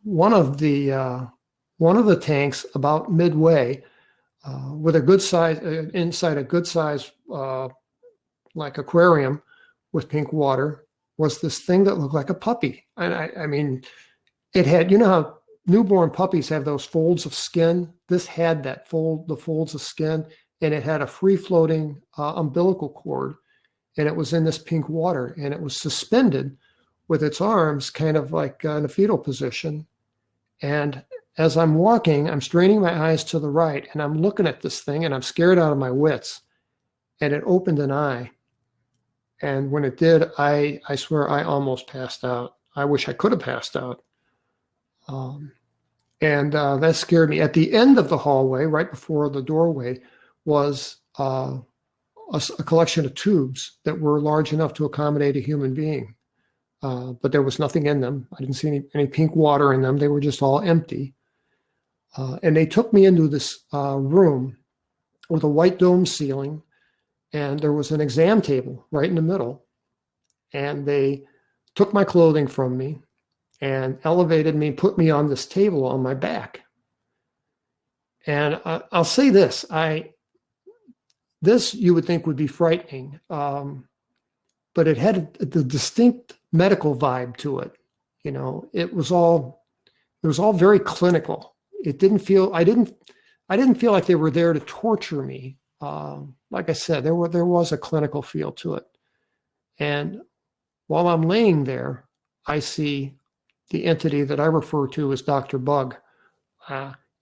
Speaker 2: one of the tanks about midway, with a good size inside a good size like aquarium with pink water was this thing that looked like a puppy. And I mean, it had, you know how newborn puppies have those folds of skin? This had the folds of skin, and it had a free-floating umbilical cord, and it was in this pink water, and it was suspended with its arms kind of like in a fetal position. And as I'm walking, I'm straining my eyes to the right, and I'm looking at this thing, and I'm scared out of my wits. And it opened an eye. And when it did, I swear I almost passed out. I wish I could have passed out. And that scared me. At the end of the hallway, right before the doorway, was a collection of tubes that were large enough to accommodate a human being. But there was nothing in them. I didn't see any pink water in them. They were just all empty. And they took me into this room with a white dome ceiling, and there was an exam table right in the middle. And they took my clothing from me and elevated me, put me on this table on my back. And I'll say this, this you would think would be frightening, but it had the distinct medical vibe to it. You know, it was all very clinical. I didn't feel like they were there to torture me. Like I said, there was a clinical feel to it. And while I'm laying there, I see the entity that I refer to as Dr. Bug.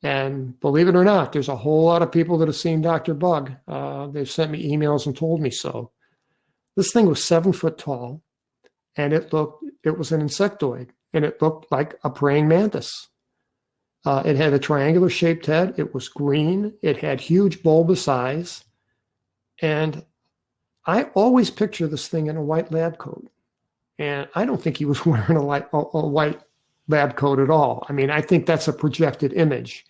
Speaker 2: And believe it or not, there's a whole lot of people that have seen Dr. Bug. They've sent me emails and told me so. This thing was 7 foot tall, and it was an insectoid, and it looked like a praying mantis. It had a triangular shaped head. It was green. It had huge bulbous eyes. And I always picture this thing in a white lab coat. And I don't think he was wearing a white lab coat at all. I mean, I think that's a projected image.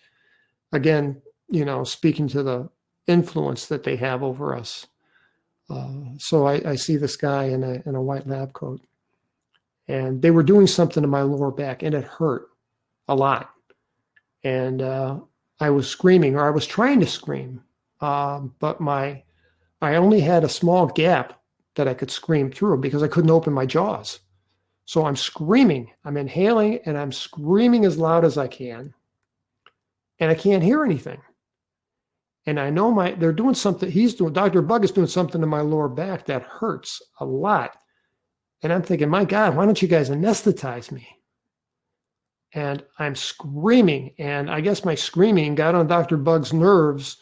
Speaker 2: Again, you know, speaking to the influence that they have over us. So I see this guy in a white lab coat. And they were doing something to my lower back, and it hurt a lot. And I was screaming, or I was trying to scream, but I only had a small gap that I could scream through because I couldn't open my jaws. So I'm screaming, I'm inhaling, and I'm screaming as loud as I can. And I can't hear anything. And I know they're doing something, Dr. Bug is doing something to my lower back that hurts a lot. And I'm thinking, my God, why don't you guys anesthetize me? And I'm screaming, and I guess my screaming got on Dr. Bug's nerves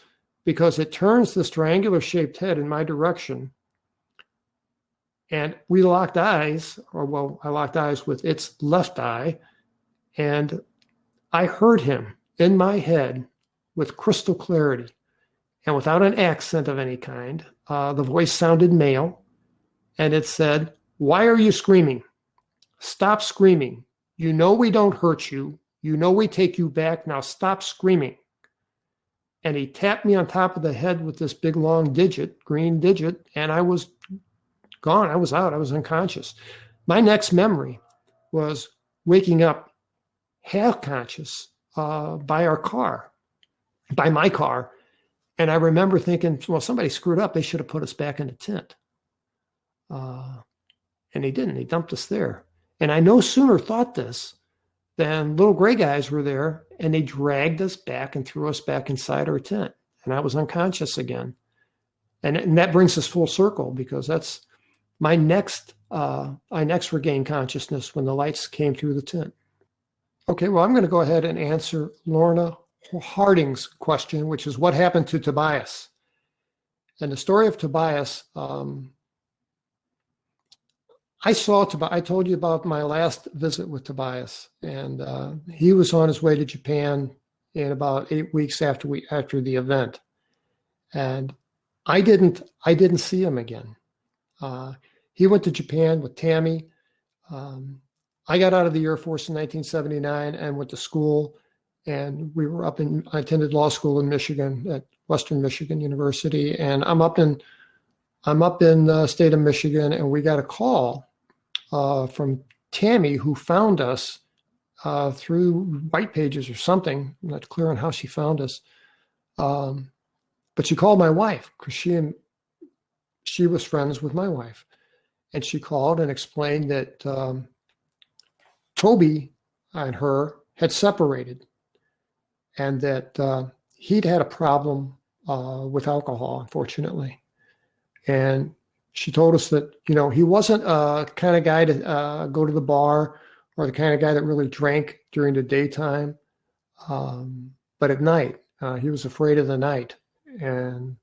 Speaker 2: because it turns this triangular shaped head in my direction. And we locked eyes, I locked eyes with its left eye, and I heard him in my head with crystal clarity and without an accent of any kind. The voice sounded male, and it said, "Why are you screaming? Stop screaming. You know we don't hurt you. You know we take you back. Now stop screaming." And he tapped me on top of the head with this big long green digit, and I was gone. I was out. I was unconscious. My next memory was waking up half conscious by my car. And I remember thinking, well, somebody screwed up. They should have put us back in the tent. And he didn't. He dumped us there. And I no sooner thought this than little gray guys were there, and they dragged us back and threw us back inside our tent. And I was unconscious again. And that brings us full circle, because that's I next regained consciousness when the lights came through the tent. Okay, well, I'm going to go ahead and answer Lorna Harding's question, which is what happened to Tobias? And the story of Tobias, I told you about my last visit with Tobias, and he was on his way to Japan in about 8 weeks after the event. And I didn't see him again. He went to Japan with Tammy. I got out of the Air Force in 1979 and went to school, and I attended law school in Michigan at Western Michigan University, and I'm up in the state of Michigan, and we got a call from Tammy, who found us through White Pages or something. I'm not clear on how she found us, but she called my wife because she and she was friends with my wife. And she called and explained that Toby and her had separated, and that he'd had a problem with alcohol, unfortunately. And she told us that, he wasn't a kind of guy to go to the bar, or the kind of guy that really drank during the daytime. But at night, he was afraid of the night, and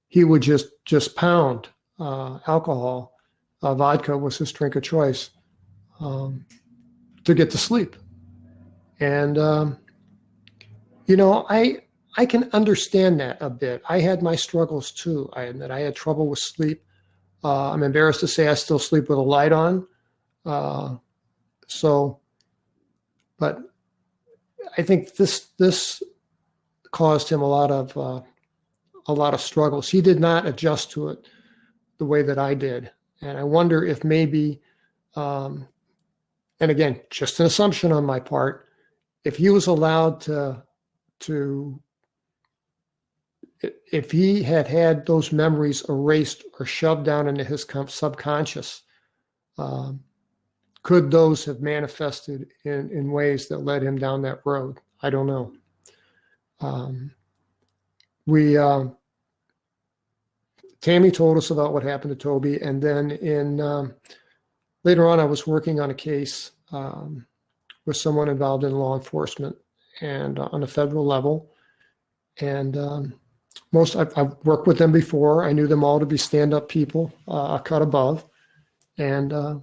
Speaker 2: he would just pound alcohol. Vodka was his drink of choice to get to sleep. And, I can understand that a bit. I had my struggles too. I admit I had trouble with sleep. I'm embarrassed to say I still sleep with a light on. But I think this caused him a lot of struggles. He did not adjust to it the way that I did. And I wonder if maybe, and again, just an assumption on my part, if he was allowed to if he had those memories erased or shoved down into his subconscious, could those have manifested in ways that led him down that road? I don't know. Tammy told us about what happened to Toby, and then later on, I was working on a case with someone involved in law enforcement and on a federal level. And I've worked with them before. I knew them all to be stand-up people, a cut above. And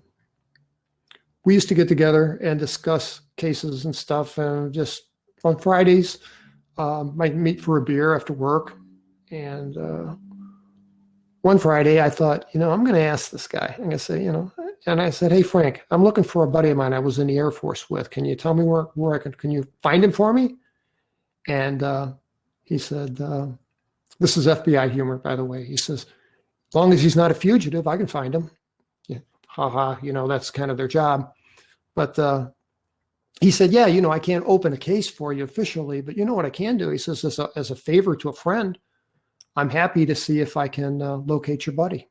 Speaker 2: we used to get together and discuss cases and stuff. And just on Fridays, might meet for a beer after work. And one Friday, I thought, I'm going to ask this guy. I'm going to say, and I said, hey, Frank, I'm looking for a buddy of mine I was in the Air Force with. Can you tell me where can you find him for me? And he said, this is FBI humor, by the way. He says, as long as he's not a fugitive, I can find him. Yeah, that's kind of their job. But he said, yeah, I can't open a case for you officially, but you know what I can do? He says, as a favor to a friend, I'm happy to see if I can locate your buddy.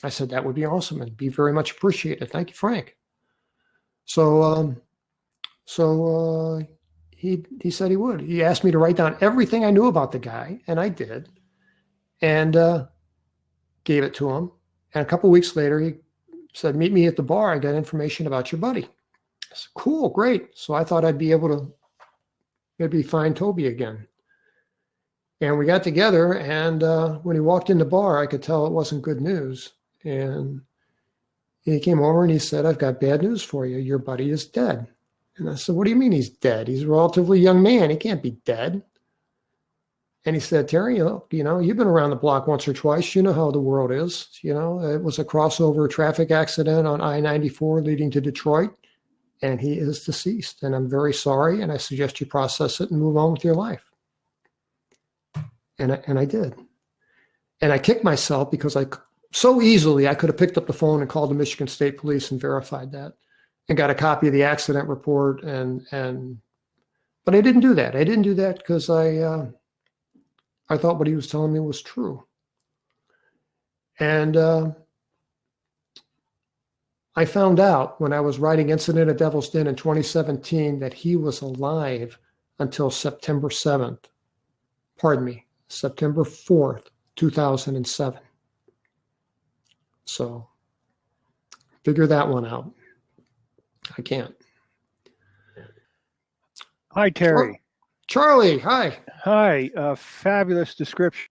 Speaker 2: I said, that would be awesome and be very much appreciated. Thank you, Frank. So he said he would. He asked me to write down everything I knew about the guy, and I did, and gave it to him. And a couple of weeks later, he said, meet me at the bar. I got information about your buddy. I said, cool, great. So I thought I'd be able to maybe find Toby again. And we got together, and when he walked in the bar, I could tell it wasn't good news. And he came over and he said, I've got bad news for you. Your buddy is dead. And I said, what do you mean he's dead? He's a relatively young man. He can't be dead. And he said, Terry, you've been around the block once or twice. You know how the world is. It was a crossover traffic accident on I-94 leading to Detroit, and he is deceased. And I'm very sorry, and I suggest you process it and move on with your life. And I did. And I kicked myself because so easily I could have picked up the phone and called the Michigan State Police and verified that and got a copy of the accident report. But I didn't do that. I didn't do that because I thought what he was telling me was true. And I found out when I was writing Incident at Devil's Den in 2017 that he was alive until September 7th. Pardon me. September 4th, 2007. So figure that one out. I can't.
Speaker 4: Hi, Terry.
Speaker 2: Charlie, hi.
Speaker 4: Hi. Fabulous description.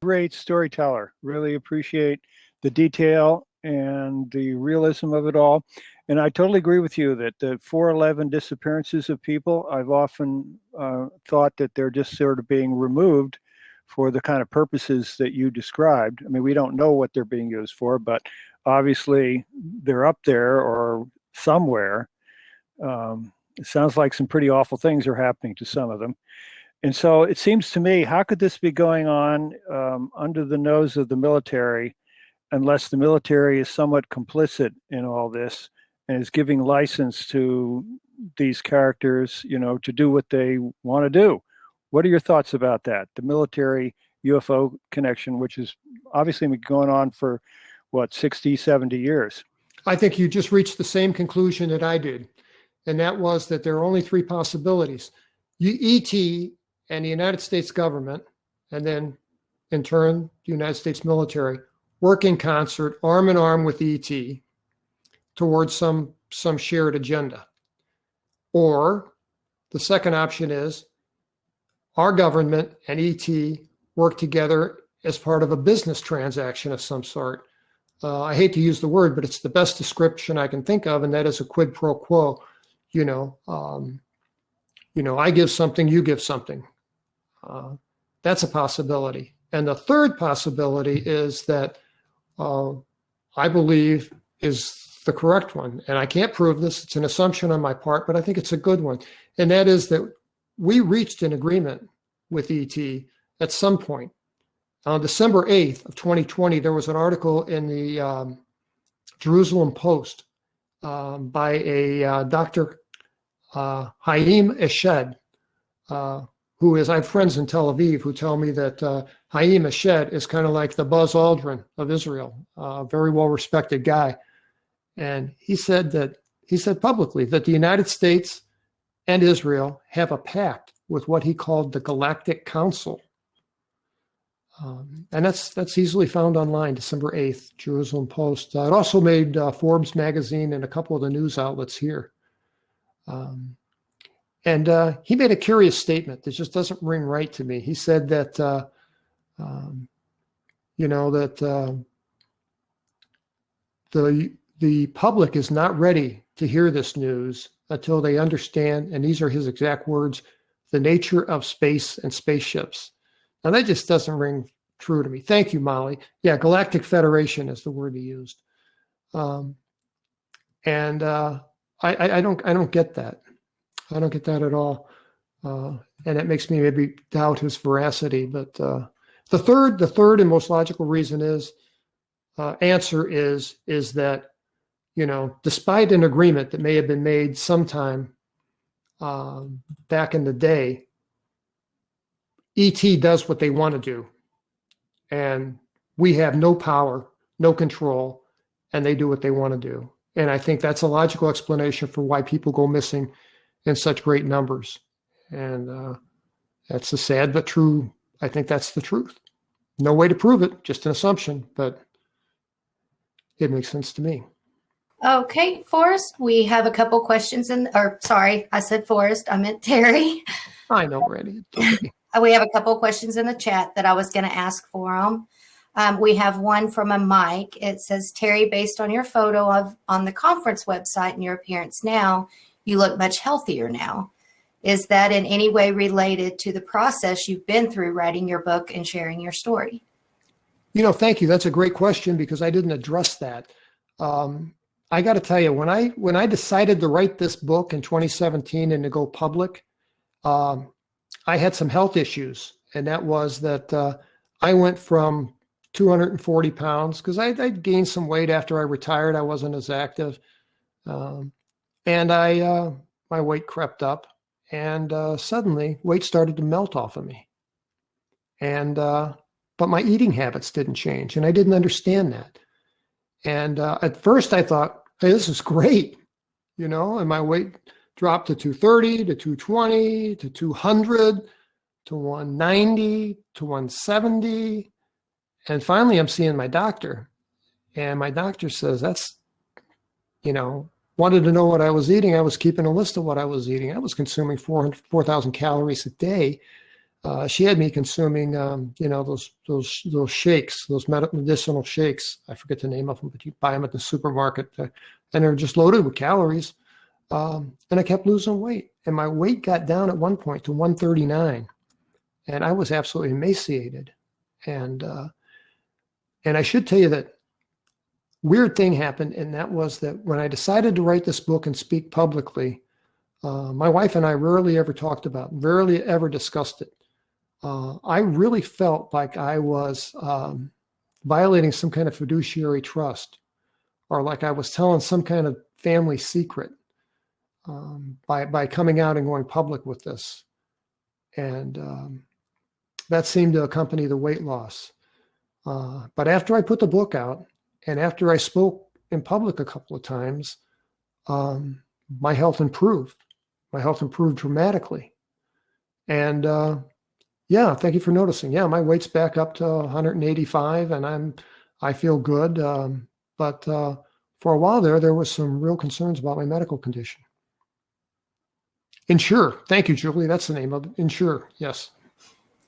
Speaker 4: Great storyteller. Really appreciate the detail and the realism of it all. And I totally agree with you that the 411 disappearances of people, I've often thought that they're just sort of being removed for the kind of purposes that you described. I mean, we don't know what they're being used for, but obviously they're up there or somewhere. It sounds like some pretty awful things are happening to some of them. And so it seems to me, how could this be going on under the nose of the military unless the military is somewhat complicit in all this and is giving license to these characters, to do what they want to do? What are your thoughts about that? The military UFO connection, which is obviously been going on for, what, 60, 70 years.
Speaker 2: I think you just reached the same conclusion that I did. And that was that there are only three possibilities. ET and the United States government, and then in turn, the United States military, work in concert, arm in arm with ET towards some shared agenda. Or the second option is our government and ET work together as part of a business transaction of some sort. I hate to use the word, but it's the best description I can think of, and that is a quid pro quo. I give something, you give something. That's a possibility. And the third possibility is that I believe is the correct one. And I can't prove this. It's an assumption on my part, but I think it's a good one. And that is that we reached an agreement with ET at some point. On December 8th of 2020, there was an article in the Jerusalem Post by a Dr. Haim Eshed, who is, I have friends in Tel Aviv who tell me that Haim Eshed is kind of like the Buzz Aldrin of Israel, a very well-respected guy. And he said publicly that the United States and Israel have a pact with what he called the Galactic Council. And that's easily found online, December 8th, Jerusalem Post. It also made Forbes magazine and a couple of the news outlets here. And he made a curious statement that just doesn't ring right to me. He said that, the public is not ready to hear this news until they understand, and these are his exact words, the nature of space and spaceships. Now, that just doesn't ring true to me. Thank you, Molly. Yeah, Galactic Federation is the word he used. I don't get that. I don't get that at all. And it makes me maybe doubt his veracity. But the third and most logical reason is that, despite an agreement that may have been made sometime back in the day, ET does what they want to do. And we have no power, no control, and they do what they want to do. And I think that's a logical explanation for why people go missing in such great numbers. And that's a sad but true, I think that's the truth. No way to prove it, just an assumption, but it makes sense to me.
Speaker 5: Okay, Forrest, we have a couple questions sorry, I said Forrest, I meant Terry.
Speaker 2: I know, Randy. Okay.
Speaker 5: We have a couple of questions in the chat that I was going to ask for them. We have one from a Mike. It says, Terry, based on your photo on the conference website and your appearance now, you look much healthier now. Is that in any way related to the process you've been through writing your book and sharing your story?
Speaker 2: Thank you. That's a great question because I didn't address that. I got to tell you, when I decided to write this book in 2017 and to go public, I had some health issues, and that was that I went from 240 pounds because I'd gained some weight after I retired. I wasn't as active, and my weight crept up, and suddenly weight started to melt off of me, but my eating habits didn't change, and I didn't understand that. And at first, I thought, "Hey, this is great," and my weight dropped to 230, to 220, to 200, to 190, to 170. And finally, I'm seeing my doctor. And my doctor says, wanted to know what I was eating. I was keeping a list of what I was eating. I was consuming 4,000 calories a day. She had me consuming, those shakes, those medicinal shakes. I forget the name of them, but you buy them at the supermarket. And they're just loaded with calories. And I kept losing weight, and my weight got down at one point to 139, and I was absolutely emaciated. And I should tell you that weird thing happened, and that was that when I decided to write this book and speak publicly, my wife and I rarely ever talked about it, rarely ever discussed it. I really felt like I was violating some kind of fiduciary trust, or like I was telling some kind of family secret. By coming out and going public with this. And that seemed to accompany the weight loss. But after I put the book out and after I spoke in public a couple of times, my health improved. My health improved dramatically. And yeah, thank you for noticing. Yeah, my weight's back up to 185 and I feel good. But for a while there was some real concerns about my medical condition. Ensure. Thank you, Julie. That's the name of it. Ensure. Yes.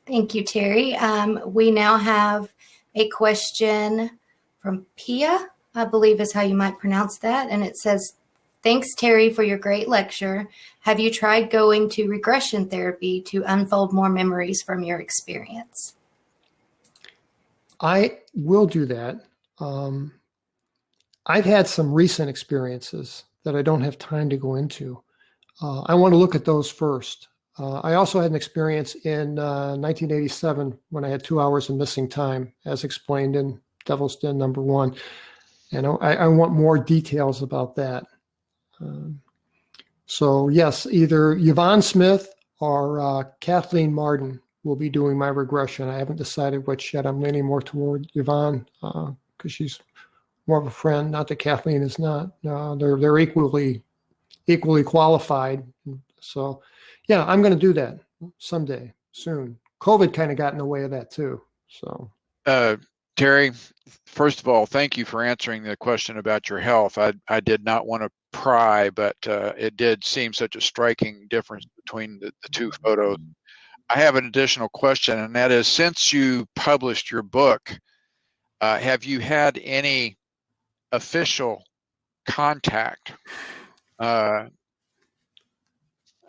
Speaker 5: Thank you, Terry. We now have a question from Pia, I believe is how you might pronounce that. And it says, thanks, Terry, for your great lecture. Have you tried going to regression therapy to unfold more memories from your experience?
Speaker 2: I will do that. I've had some recent experiences that I don't have time to go into. I want to look at those first. I also had an experience in 1987 when I had 2 hours of missing time, as explained in Devil's Den #1. And I want more details about that. So yes, either Yvonne Smith or Kathleen Martin will be doing my regression. I haven't decided which yet. I'm leaning more toward Yvonne because she's more of a friend. Not that Kathleen is not. They're equally qualified. So yeah, I'm going to do that someday, soon. COVID kind of got in the way of that too. So
Speaker 6: Terry, first of all, thank you for answering the question about your health. I did not want to pry, but it did seem such a striking difference between the two photos. I have an additional question, and that is, since you published your book, have you had any official contact? I'll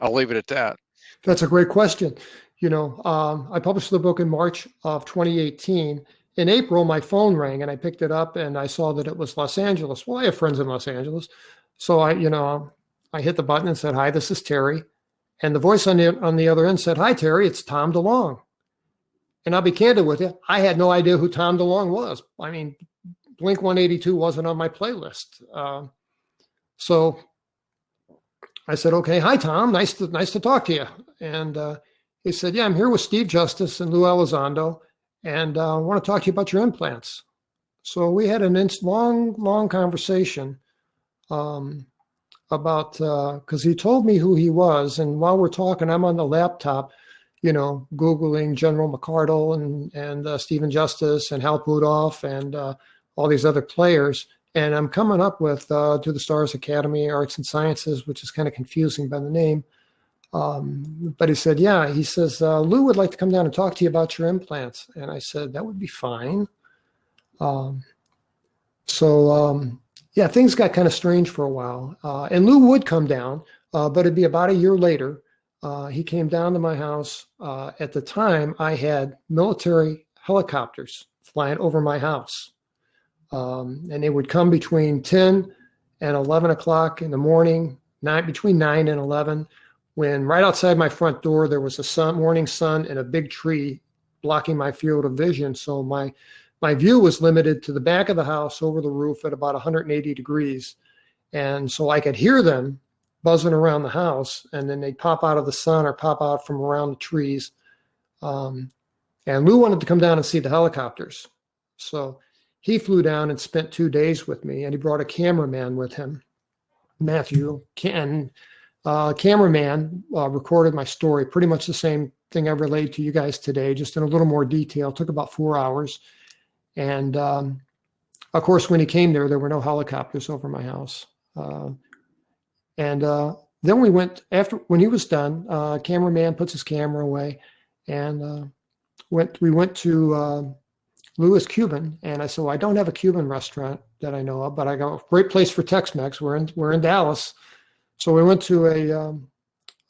Speaker 6: leave it at that.
Speaker 2: That's a great question. I published the book in March of 2018. In April, my phone rang and I picked it up and I saw that it was Los Angeles. Well, I have friends in Los Angeles. So I hit the button and said, "Hi, this is Terry." And the voice on the other end said, "Hi, Terry, it's Tom DeLonge." And I'll be candid with you, I had no idea who Tom DeLonge was. I mean, Blink 182 wasn't on my playlist. So I said, "Okay, hi, Tom, nice to talk to you." And he said, "Yeah, I'm here with Steve Justice and Luis Elizondo, and I want to talk to you about your implants." So we had a long conversation about, because he told me who he was. And while we're talking, I'm on the laptop, Googling General McCardle and Stephen Justice and Hal Puthoff and all these other players. And I'm coming up with To the Stars Academy, Arts and Sciences, which is kind of confusing by the name. But he said, yeah, he says, Lou would like to come down and talk to you about your implants. And I said, that would be fine. Yeah, things got kind of strange for a while. And Lou would come down, but it'd be about a year later. He came down to my house. At the time, I had military helicopters flying over my house. And they would come between 10 and 11 o'clock in the morning, between 9 and 11, when right outside my front door, there was a morning sun and a big tree blocking my field of vision. So my view was limited to the back of the house over the roof at about 180 degrees. And so I could hear them buzzing around the house, and then they'd pop out of the sun or pop out from around the trees. And Lou wanted to come down and see the helicopters. So he flew down and spent 2 days with me, and he brought a cameraman with him, Matthew. And cameraman recorded my story, pretty much the same thing I relayed to you guys today, just in a little more detail. It took about 4 hours. And of course, when he came there were no helicopters over my house. And then we went, when he was done, cameraman puts his camera away, and we went to Louis Cuban. And I said, well, I don't have a Cuban restaurant that I know of, but I got a great place for Tex-Mex. We're in Dallas. So we went to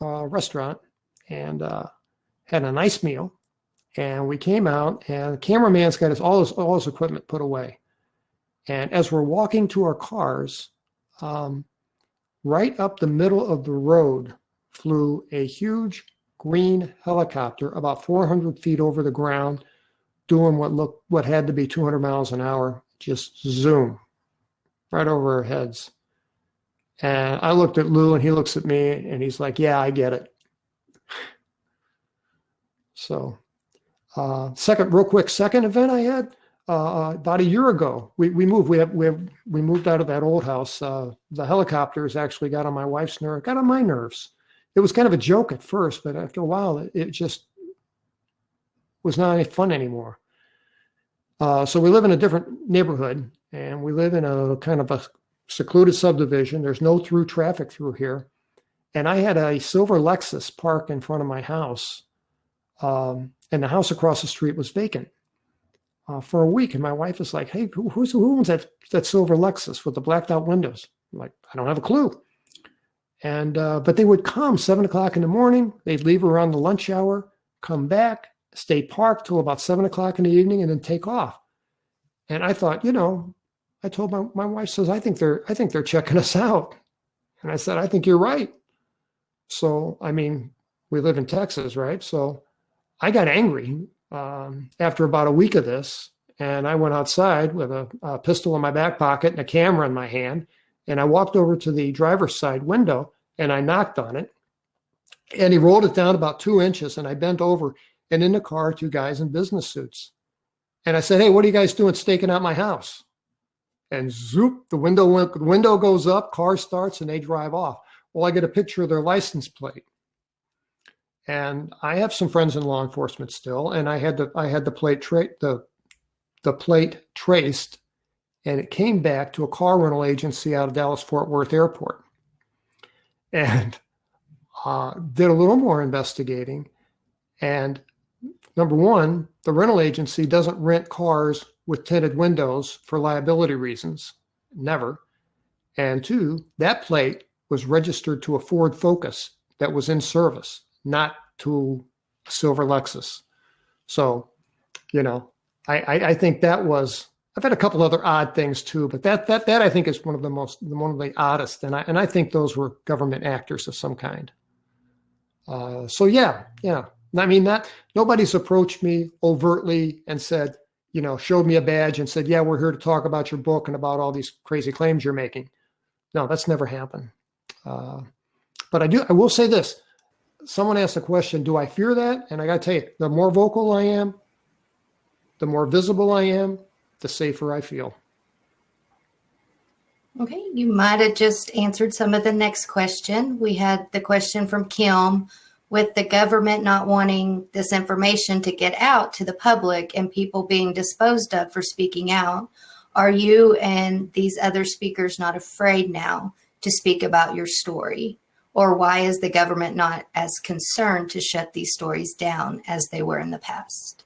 Speaker 2: a restaurant and had a nice meal. And we came out, and the cameraman's got all his equipment put away. And as we're walking to our cars, right up the middle of the road flew a huge green helicopter about 400 feet over the ground, doing what had to be 200 miles an hour, just zoom right over our heads. And I looked at Lou, and he looks at me, and he's like, yeah, I get it. So Real quick, second event I had about a year ago. We moved. We moved out of that old house. The helicopters actually got on my wife's nerve, got on my nerves. It was kind of a joke at first, but after a while, it just was not any fun anymore. So we live in a different neighborhood, and we live in a kind of a secluded subdivision. There's no through traffic through here. And I had a silver Lexus parked in front of my house, and the house across the street was vacant for a week. And my wife was like, "Hey, who owns that silver Lexus with the blacked out windows?" I'm like, "I don't have a clue." And but they would come 7 o'clock in the morning. They'd leave around the lunch hour, come back, stay parked till about 7 o'clock in the evening, and then take off. And I thought, I told my wife, says, I think they're checking us out. And I said, I think you're right. So, I mean, we live in Texas, right? So I got angry after about a week of this. And I went outside with a pistol in my back pocket and a camera in my hand. And I walked over to the driver's side window and I knocked on it. And he rolled it down about 2 inches. And I bent over, and in the car, 2 guys in business suits. And I said, "Hey, what are you guys doing staking out my house?" And zoop, the window goes up, car starts, and they drive off. Well, I get a picture of their license plate. And I have some friends in law enforcement still, and I had the plate the plate traced, and it came back to a car rental agency out of Dallas-Fort Worth Airport. And did a little more investigating. And number one, the rental agency doesn't rent cars with tinted windows for liability reasons. Never. And 2, that plate was registered to a Ford Focus that was in service, not to a silver Lexus. So, I think that was, I've had a couple other odd things too, but that I think is one of the oddest. And I think those were government actors of some kind. So yeah. I mean, nobody's approached me overtly and said, showed me a badge and said, "Yeah, we're here to talk about your book and about all these crazy claims you're making." No, that's never happened. But I will say this. Someone asked the question, do I fear that? And I got to tell you, the more vocal I am, the more visible I am, the safer I feel.
Speaker 5: Okay, you might have just answered some of the next question. We had the question from Kim. With the government not wanting this information to get out to the public and people being disposed of for speaking out, are you and these other speakers not afraid now to speak about your story? Or why is the government not as concerned to shut these stories down as they were in the past?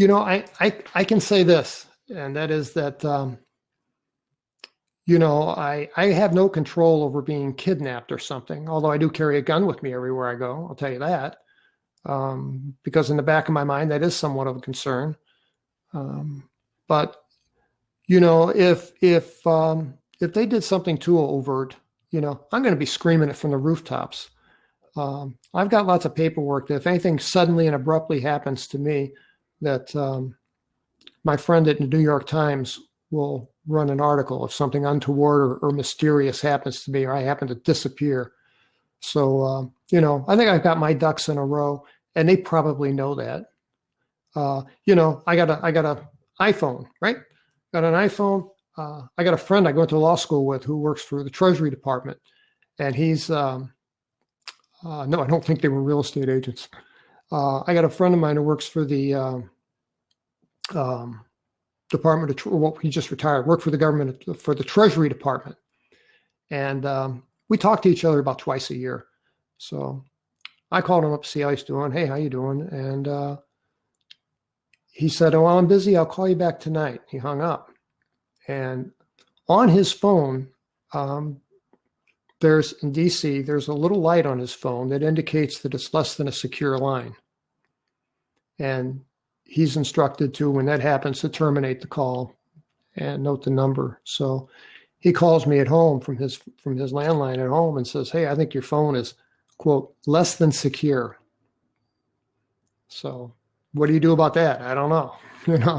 Speaker 2: I can say this, and that is that, I have no control over being kidnapped or something, although I do carry a gun with me everywhere I go. I'll tell you that, because in the back of my mind, that is somewhat of a concern. But, if they did something too overt, I'm going to be screaming it from the rooftops. I've got lots of paperwork that if anything suddenly and abruptly happens to me, that my friend at the New York Times will run an article if something untoward or mysterious happens to me, or I happen to disappear. So, I think I've got my ducks in a row, and they probably know that. I got an iPhone, right? Got an iPhone. I got a friend I go to law school with who works for the Treasury Department, and he's no, I don't think they were real estate agents. I got a friend of mine who works for the Department of, well, he just retired, worked for the government, for the Treasury Department. And we talk to each other about twice a year. So I called him up to see how he's doing. "Hey, how you doing?" And he said, "Oh, I'm busy. I'll call you back tonight." He hung up. And on his phone, in DC, there's a little light on his phone that indicates that it's less than a secure line. And he's instructed to, when that happens, to terminate the call and note the number. So he calls me at home from his landline at home and says, "Hey, I think your phone is, quote, less than secure." So what do you do about that? I don't know.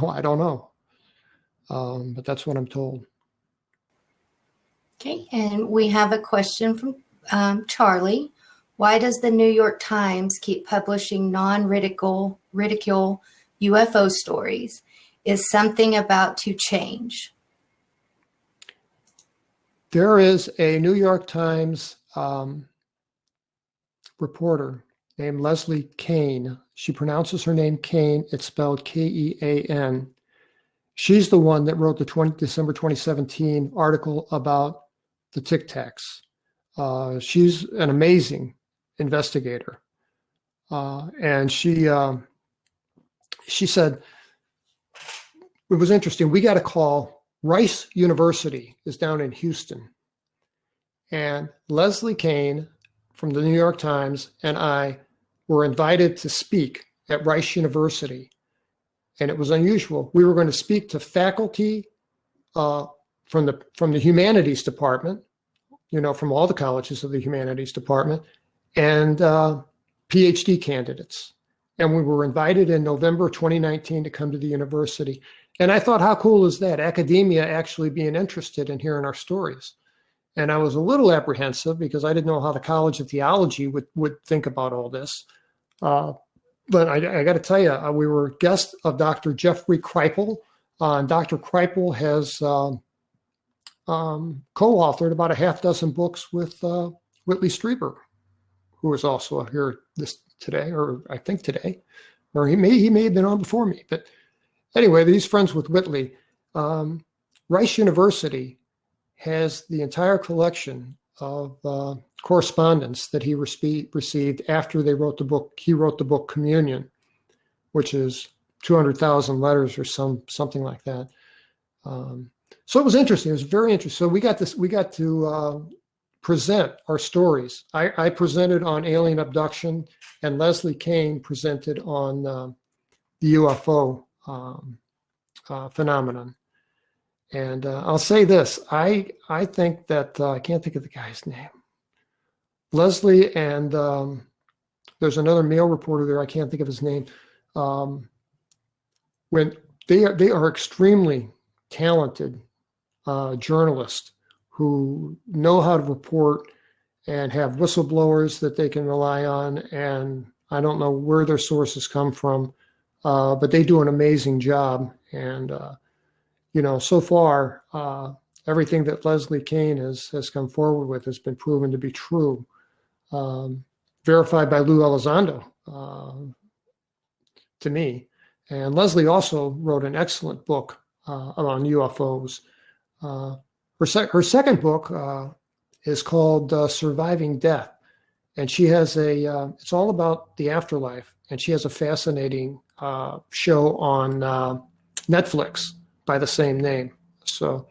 Speaker 2: I don't know. But that's what I'm told.
Speaker 5: Okay, and we have a question from Charlie. Why does the New York Times keep publishing non-critical ridicule UFO stories. Is something about to change?
Speaker 2: There is a New York Times reporter named Leslie Kean. She pronounces her name Kane. It's spelled Kean. She's the one that wrote the December 2017 article about the Tic Tacs. She's an amazing investigator. And she said, it was interesting. We got a call. Rice University is down in Houston. And Leslie Kean from the New York Times and I were invited to speak at Rice University. And it was unusual. We were going to speak to faculty from the humanities department, from all the colleges of the humanities department, and PhD candidates. And we were invited in November 2019 to come to the university. And I thought, how cool is that? Academia actually being interested in hearing our stories. And I was a little apprehensive because I didn't know how the College of Theology would think about all this. But I got to tell you, we were guests of Dr. Jeffrey Kripal. Dr. Kripal has co-authored about a half dozen books with Whitley Strieber, who is also here today, or I think today, or he may have been on before me. But anyway, he's friends with Whitley. Rice University has the entire collection of correspondence that he received after they wrote the book. He wrote the book Communion, which is 200,000 letters or something like that. So it was interesting. It was very interesting. So we got to present our stories. I presented on alien abduction, and Leslie Kean presented on the UFO phenomenon. And I'll say this: I think that I can't think of the guy's name. Leslie and there's another male reporter there. I can't think of his name. When they are extremely talented journalists who know how to report and have whistleblowers that they can rely on. And I don't know where their sources come from, but they do an amazing job. And so far, everything that Leslie Kean has come forward with has been proven to be true. Verified by Luis Elizondo to me. And Leslie also wrote an excellent book on UFOs. Her second book is called Surviving Death. And she has it's all about the afterlife. And she has a fascinating show on Netflix by the same name. So,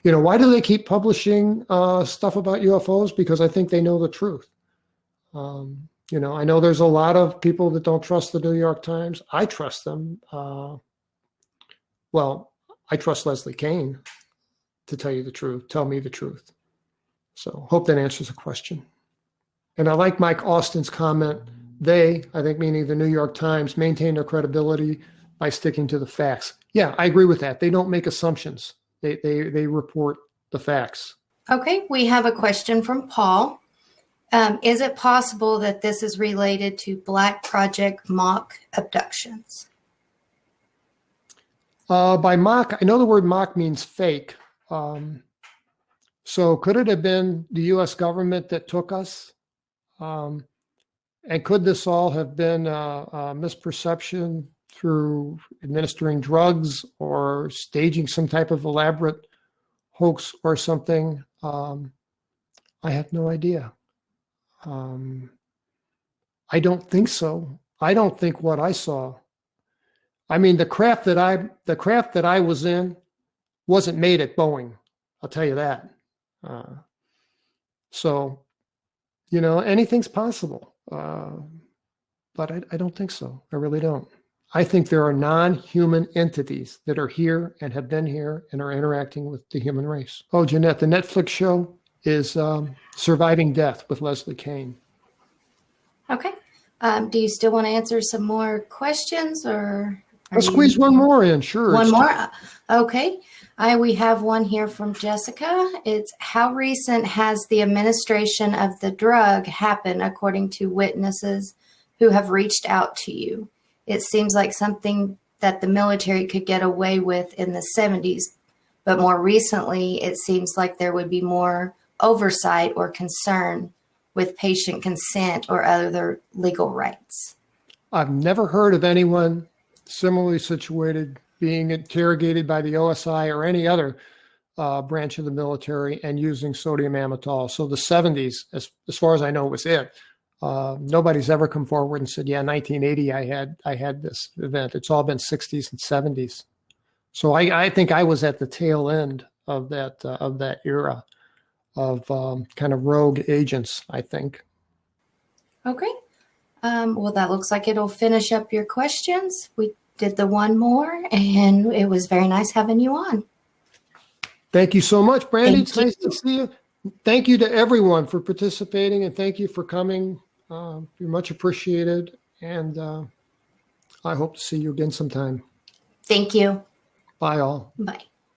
Speaker 2: why do they keep publishing stuff about UFOs? Because I think they know the truth. I know there's a lot of people that don't trust the New York Times. I trust them. I trust Leslie Kean to tell me the truth. So hope that answers the question. And I like Mike Austin's comment. They, I think meaning the New York Times, maintain their credibility by sticking to the facts. Yeah, I agree with that. They don't make assumptions. They report the facts.
Speaker 5: Okay, we have a question from Paul. Is it possible that this is related to Black Project mock abductions?
Speaker 2: By mock, I know the word mock means fake. So could it have been the U.S. government that took us? And could this all have been a misperception through administering drugs or staging some type of elaborate hoax or something? I have no idea. I don't think so. I don't think what I saw. I mean, the craft that I was in wasn't made at Boeing. I'll tell you that. So, anything's possible. But I don't think so. I really don't. I think there are non-human entities that are here and have been here and are interacting with the human race. Oh, Jeanette, the Netflix show is Surviving Death with Leslie Kean.
Speaker 5: Okay. Do you still want to answer some more questions, or?
Speaker 2: I'll squeeze one more in, sure.
Speaker 5: One more? Okay. We have one here from Jessica. It's how recent has the administration of the drug happened according to witnesses who have reached out to you? it seems like something that the military could get away with in the 70s. But more recently, it seems like there would be more oversight or concern with patient consent or other legal rights.
Speaker 2: I've never heard of anyone similarly situated being interrogated by the OSI or any other branch of the military and using sodium amytal. So the 70s, as far as I know, was it. Nobody's ever come forward and said, yeah, 1980, I had this event. It's all been 60s and 70s. So I think I was at the tail end of that era of kind of rogue agents, I think.
Speaker 5: Okay. Well, that looks like it'll finish up your questions. We did the one more, and it was very nice having you on.
Speaker 2: Thank you so much, Brandy.
Speaker 5: Thank
Speaker 2: It's nice to see you. Thank you to everyone for participating, and thank you for coming. You're much appreciated, and I hope to see you again sometime.
Speaker 5: Thank you.
Speaker 2: Bye, all.
Speaker 5: Bye.